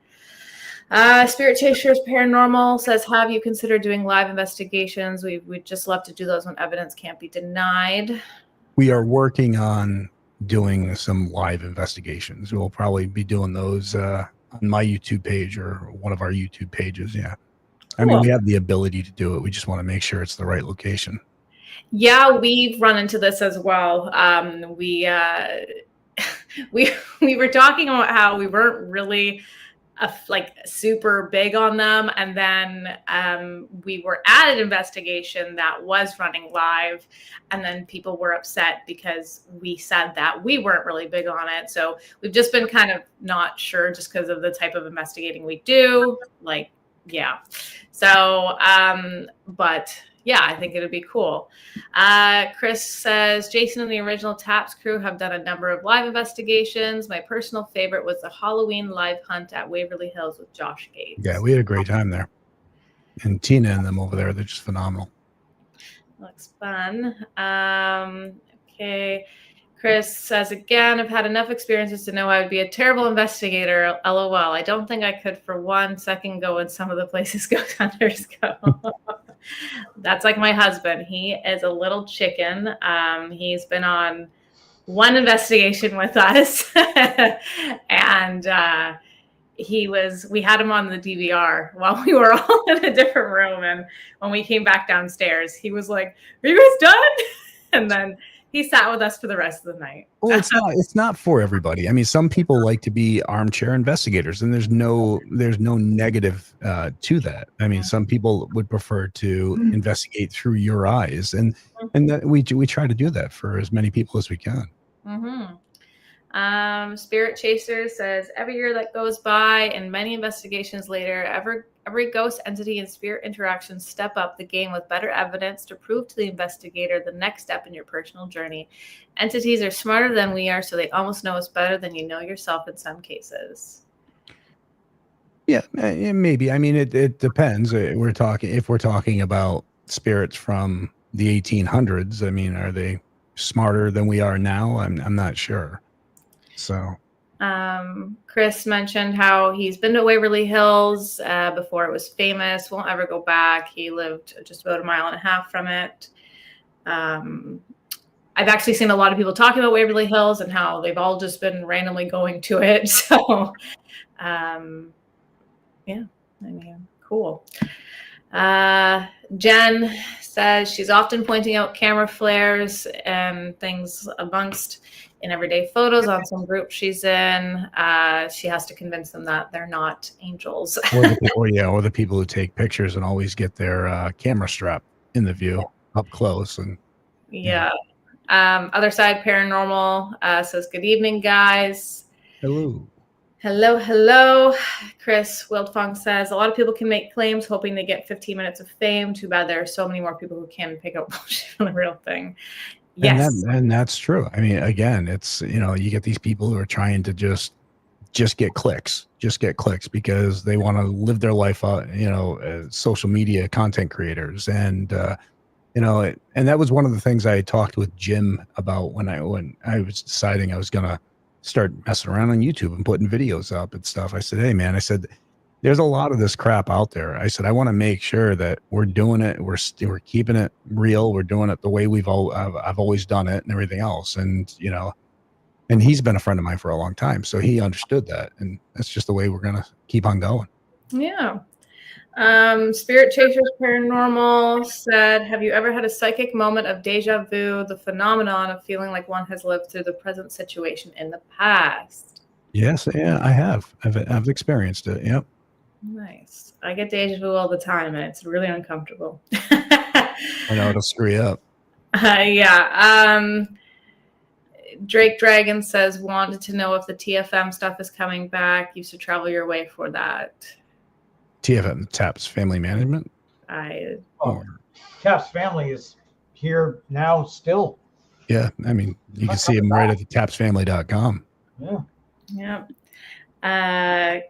Spirit Chasers Paranormal says, have you considered doing live investigations? We'd just love to do those when evidence can't be denied. We are working on doing some live investigations. We'll probably be doing those on my YouTube page or one of our YouTube pages. Yeah. I mean, we have the ability to do it. We just want to make sure it's the right location. Yeah, we've run into this as well. We were talking about how we weren't really like super big on them, and then we were at an investigation that was running live, and then people were upset because we said that we weren't really big on it. So we've just been kind of not sure, just because of the type of investigating we do. Like, yeah. So, but yeah, I think it'd be cool. Chris says, Jason and the original Taps crew have done a number of live investigations. My personal favorite was the Halloween live hunt at Waverly Hills with Josh Gates. Yeah, we had a great time there. And Tina and them over there, they're just phenomenal. Looks fun. Okay. Chris says, again, I've had enough experiences to know I would be a terrible investigator. LOL. I don't think I could for 1 second go in some of the places ghost hunters go. That's like my husband. He is a little chicken. He's been on 1 investigation with us. And we had him on the DVR while we were all in a different room. And when we came back downstairs, he was like, "Are you guys done?" And then he sat with us for the rest of the night. Well, it's not for everybody. I mean, some people like to be armchair investigators, and there's no negative to that. I mean, some people would prefer to investigate through your eyes, and that we try to do that for as many people as we can. Spirit Chaser says, every year that goes by and many investigations later, every ghost entity and spirit interactions step up the game with better evidence to prove to the investigator the next step in your personal journey. Entities are smarter than we are, so they almost know us better than you know yourself in some cases. Yeah, maybe. I mean, it depends. If we're talking about spirits from the 1800s, I mean, are they smarter than we are now? I'm not sure. So Chris mentioned how he's been to Waverly Hills before it was famous. Won't ever go back. He lived just about 1.5 miles from it. I've actually seen a lot of people talking about Waverly Hills and how they've all just been randomly going to it. So yeah, I mean, cool. Jen says she's often pointing out camera flares and things amongst in everyday photos on some group she's in. She has to convince them that they're not angels. or the people who take pictures and always get their camera strap in the view up close. And yeah. Other Side Paranormal says, good evening, guys. Hello. Chris Wildfong says, a lot of people can make claims hoping they get 15 minutes of fame. Too bad there are so many more people who can pick up bullshit from the real thing. Yes. And that's true. I mean, again, it's, you get these people who are trying to just get clicks because they want to live their life out, as social media content creators. And, and that was one of the things I talked with Jim about when I was deciding I was going to start messing around on YouTube and putting videos up and stuff. I said, hey man, there's a lot of this crap out there. I said, I want to make sure that we're doing it. We're keeping it real. We're doing it the way I've always done it and everything else. And, and he's been a friend of mine for a long time. So he understood that. And that's just the way we're going to keep on going. Yeah. Spirit Chasers Paranormal said, have you ever had a psychic moment of deja vu, the phenomenon of feeling like one has lived through the present situation in the past? Yes. Yeah, I have. I've experienced it. Yep. Nice. I get deja vu all the time and it's really uncomfortable. I know, it'll screw you up. Yeah. Drake Dragon says, wanted to know if the TFM stuff is coming back. Used to travel your way for that. TFM, Chaps Family Management. Chaps Family is here now still. Yeah, I mean, you can see them right at the tapsfamily.com. Yeah.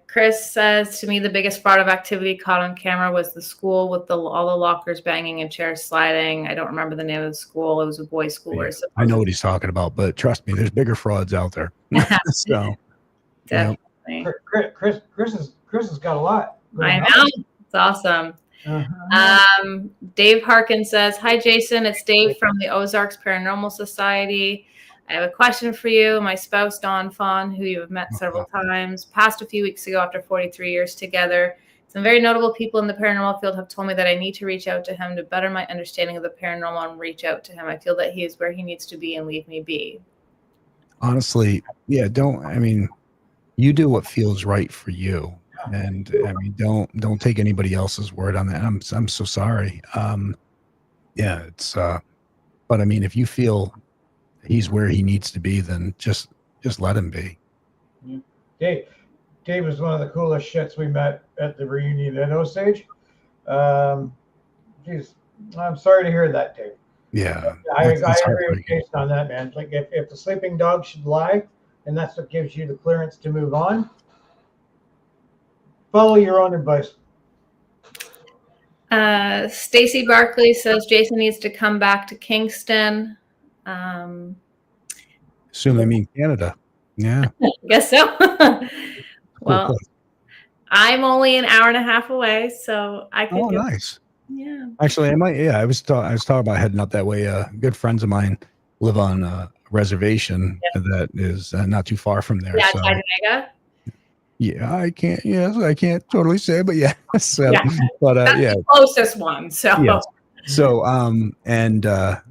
Chris says, to me, the biggest part of activity caught on camera was the school with all the lockers banging and chairs sliding. I don't remember the name of the school. It was a boys' school. Yeah, I know what he's talking about, but trust me, there's bigger frauds out there. So, definitely. Chris has got a lot. I know. It's awesome. Dave Harkin says, hi, Jason. It's Dave from the Ozarks Paranormal Society. I have a question for you. My spouse, Don Fawn, who you have met several times, passed a few weeks ago after 43 years together. Some very notable people in the paranormal field have told me that I need to reach out to him to better my understanding of the paranormal and reach out to him. I feel that he is where he needs to be and leave me be. Honestly, yeah, you do what feels right for you. And I mean, don't take anybody else's word on that. I'm so sorry. Yeah, it's but I mean, if you feel he's where he needs to be, then just let him be. Dave was one of the coolest shits we met at the reunion at Osage. Geez, I'm sorry to hear that, Dave. Yeah, I agree with Jason on that, man. Like if the sleeping dog should lie, and that's what gives you the clearance to move on, follow your own advice. Stacy Barkley says Jason needs to come back to Kingston. assume I mean Canada. Yeah. I guess so. Cool Well, place. I'm only an hour and a half away, so I could Oh, go. nice. Yeah. Actually, I might. Yeah, I was talking about heading up that way. Good friends of mine live on a reservation that is not too far from there. Yeah, So Titanega. yeah, I can't. Yes, I can't totally say, but yeah. So, Yeah. but That's yeah, the closest one. So yes. So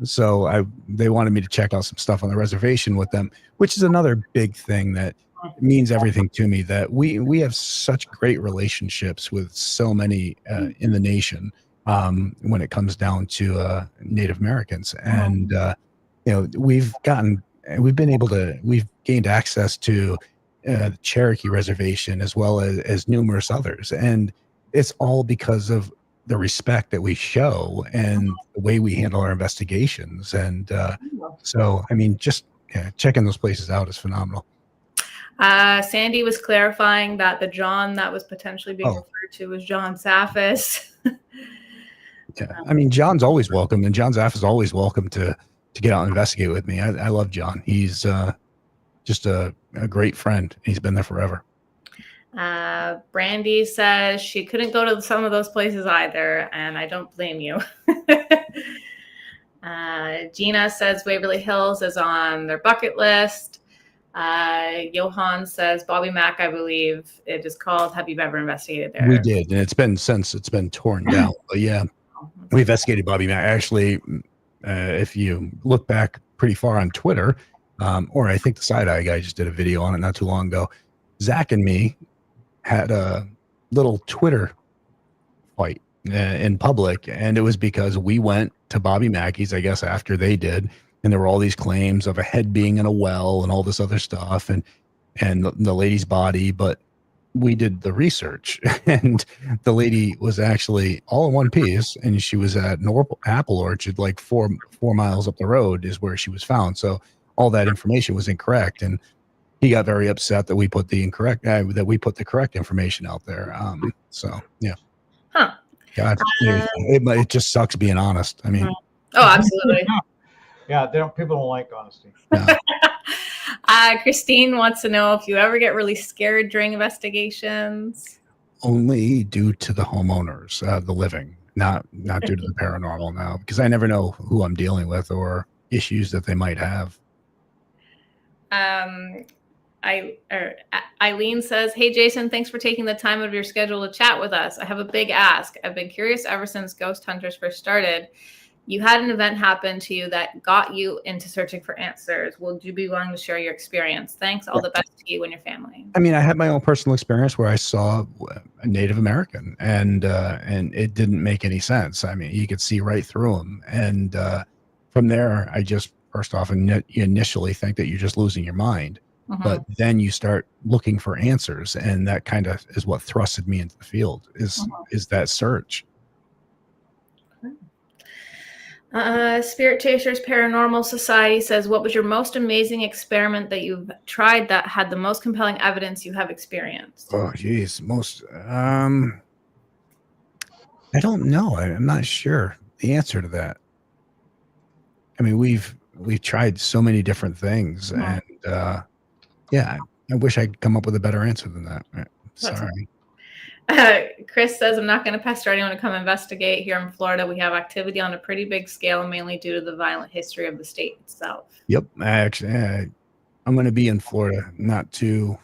so they wanted me to check out some stuff on the reservation with them, which is another big thing that means everything to me. That we have such great relationships with so many in the nation when it comes down to Native Americans, and we've gained access to the Cherokee reservation as well as numerous others, and it's all because of the respect that we show and the way we handle our investigations. And so, I mean, just checking those places out is phenomenal. Sandy was clarifying that the John that was potentially being referred to was John Saffis. Yeah, I mean, John's always welcome, and John Zaff is always welcome to get out and investigate with me. I love John. He's just a great friend. He's been there forever. Brandy says she couldn't go to some of those places either, and I don't blame you. Gina says Waverly Hills is on their bucket list. Johan says Bobby Mac, I believe it is called. Have you ever investigated there? We did, and it's been torn down. But yeah, we investigated Bobby Mac. Actually, if you look back pretty far on Twitter, or I think the Side Eye guy just did a video on it not too long ago. Zach and me had a little Twitter fight in public, and it was because we went to Bobby Mackey's, I guess, after they did, and there were all these claims of a head being in a well and all this other stuff, and the lady's body, but we did the research, and the lady was actually all in one piece, and she was at an apple orchard like four miles up the road is where she was found. So all that information was incorrect, and he got very upset that we put the correct information out there. So yeah. Huh. God, it just sucks being honest. I mean, oh, absolutely. Yeah, people don't like honesty. No. Christine wants to know if you ever get really scared during investigations. Only due to the homeowners, the living, not due to the paranormal now, because I never know who I'm dealing with or issues that they might have. Eileen says, hey, Jason, thanks for taking the time out of your schedule to chat with us. I have a big ask. I've been curious ever since Ghost Hunters first started. You had an event happen to you that got you into searching for answers. Would you be willing to share your experience? Thanks. All the best to you and your family. I mean, I had my own personal experience where I saw a Native American, and it didn't make any sense. I mean, you could see right through them. And from there, I just, first off, you initially think that you're just losing your mind. But then you start looking for answers, and that kind of is what thrusted me into the field, is that search. Spirit Chasers Paranormal Society says, what was your most amazing experiment that you've tried that had the most compelling evidence you have experienced? Oh, geez. I don't know. I'm not sure the answer to that. I mean, we've tried so many different things, and yeah, I wish I'd come up with a better answer than that. Sorry. Chris says, I'm not going to pester anyone to come investigate. Here in Florida, we have activity on a pretty big scale, mainly due to the violent history of the state itself. Yep. Actually, I'm going to be in Florida not too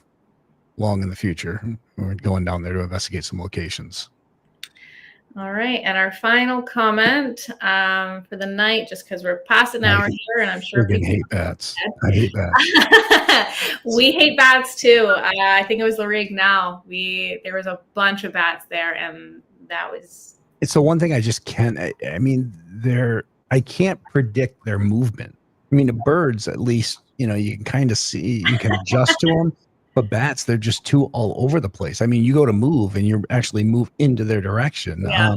long in the future. We're going down there to investigate some locations. All right. And our final comment for the night, just because we're past an hour here, and I'm sure people hate bats. I hate bats. We hate bats too. I think it was Larig now. There was a bunch of bats there, and that was. It's the one thing I just can't. I mean, I can't predict their movement. I mean, the birds, at least, you can kind of see, you can adjust to them. But bats, they're just too all over the place. I mean, you go to move and you actually move into their direction. Yeah.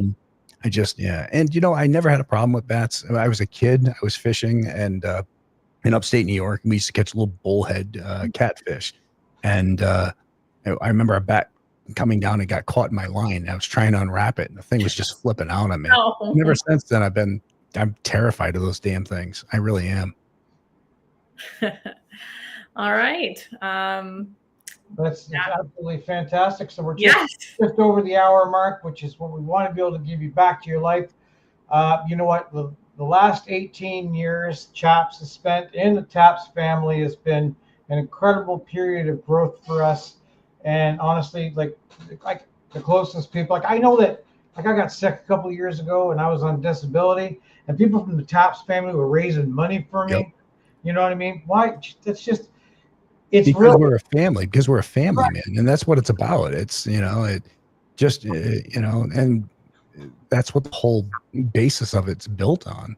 And I never had a problem with bats. I was a kid, I was fishing, and in upstate New York, we used to catch little bullhead catfish. And I remember a bat coming down and got caught in my line. I was trying to unwrap it, and the thing was just flipping out at me. Oh. And ever since then, I'm terrified of those damn things. I really am. All right. That's absolutely fantastic. So we're just, Yes. just over the hour mark, which is what we want to be able to give you back to your life. You know what? The last 18 years Chaps has spent in the Taps family has been an incredible period of growth for us. And honestly, like the closest people, like I know that like I got sick a couple of years ago and I was on disability, and people from the Taps family were raising money for me. Yep. You know what I mean? Why? It's just, it's Because really, we're a family. Because we're a family, man, and that's what it's about. It's it just and that's what the whole basis of it's built on.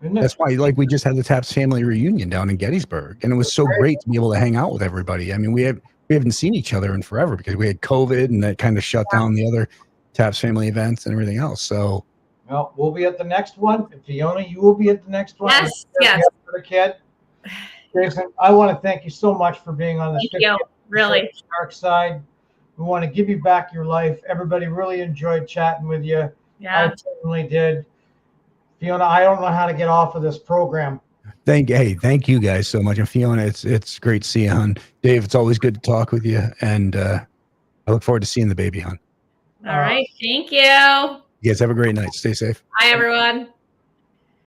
isn't it? That's why, like, we just had the Taps family reunion down in Gettysburg, and it was so great to be able to hang out with everybody. I mean, we haven't seen each other in forever because we had COVID, and that kind of shut down the other Taps family events and everything else. So, Well, we'll be at the next one. Fiona, you will be at the next one. Yes, yes. For the kid. Jason, I want to thank you so much for being on this Thank you. Really. dark side. We want to give you back your life. Everybody really enjoyed chatting with you. Yeah. I certainly did. Fiona, I don't know how to get off of this program. thank you guys so much. And Fiona, it's great to see you, hon. Dave, it's always good to talk with you, and I look forward to seeing the baby, hon. All right. Thank you. You guys have a great night. Stay safe. Bye, everyone.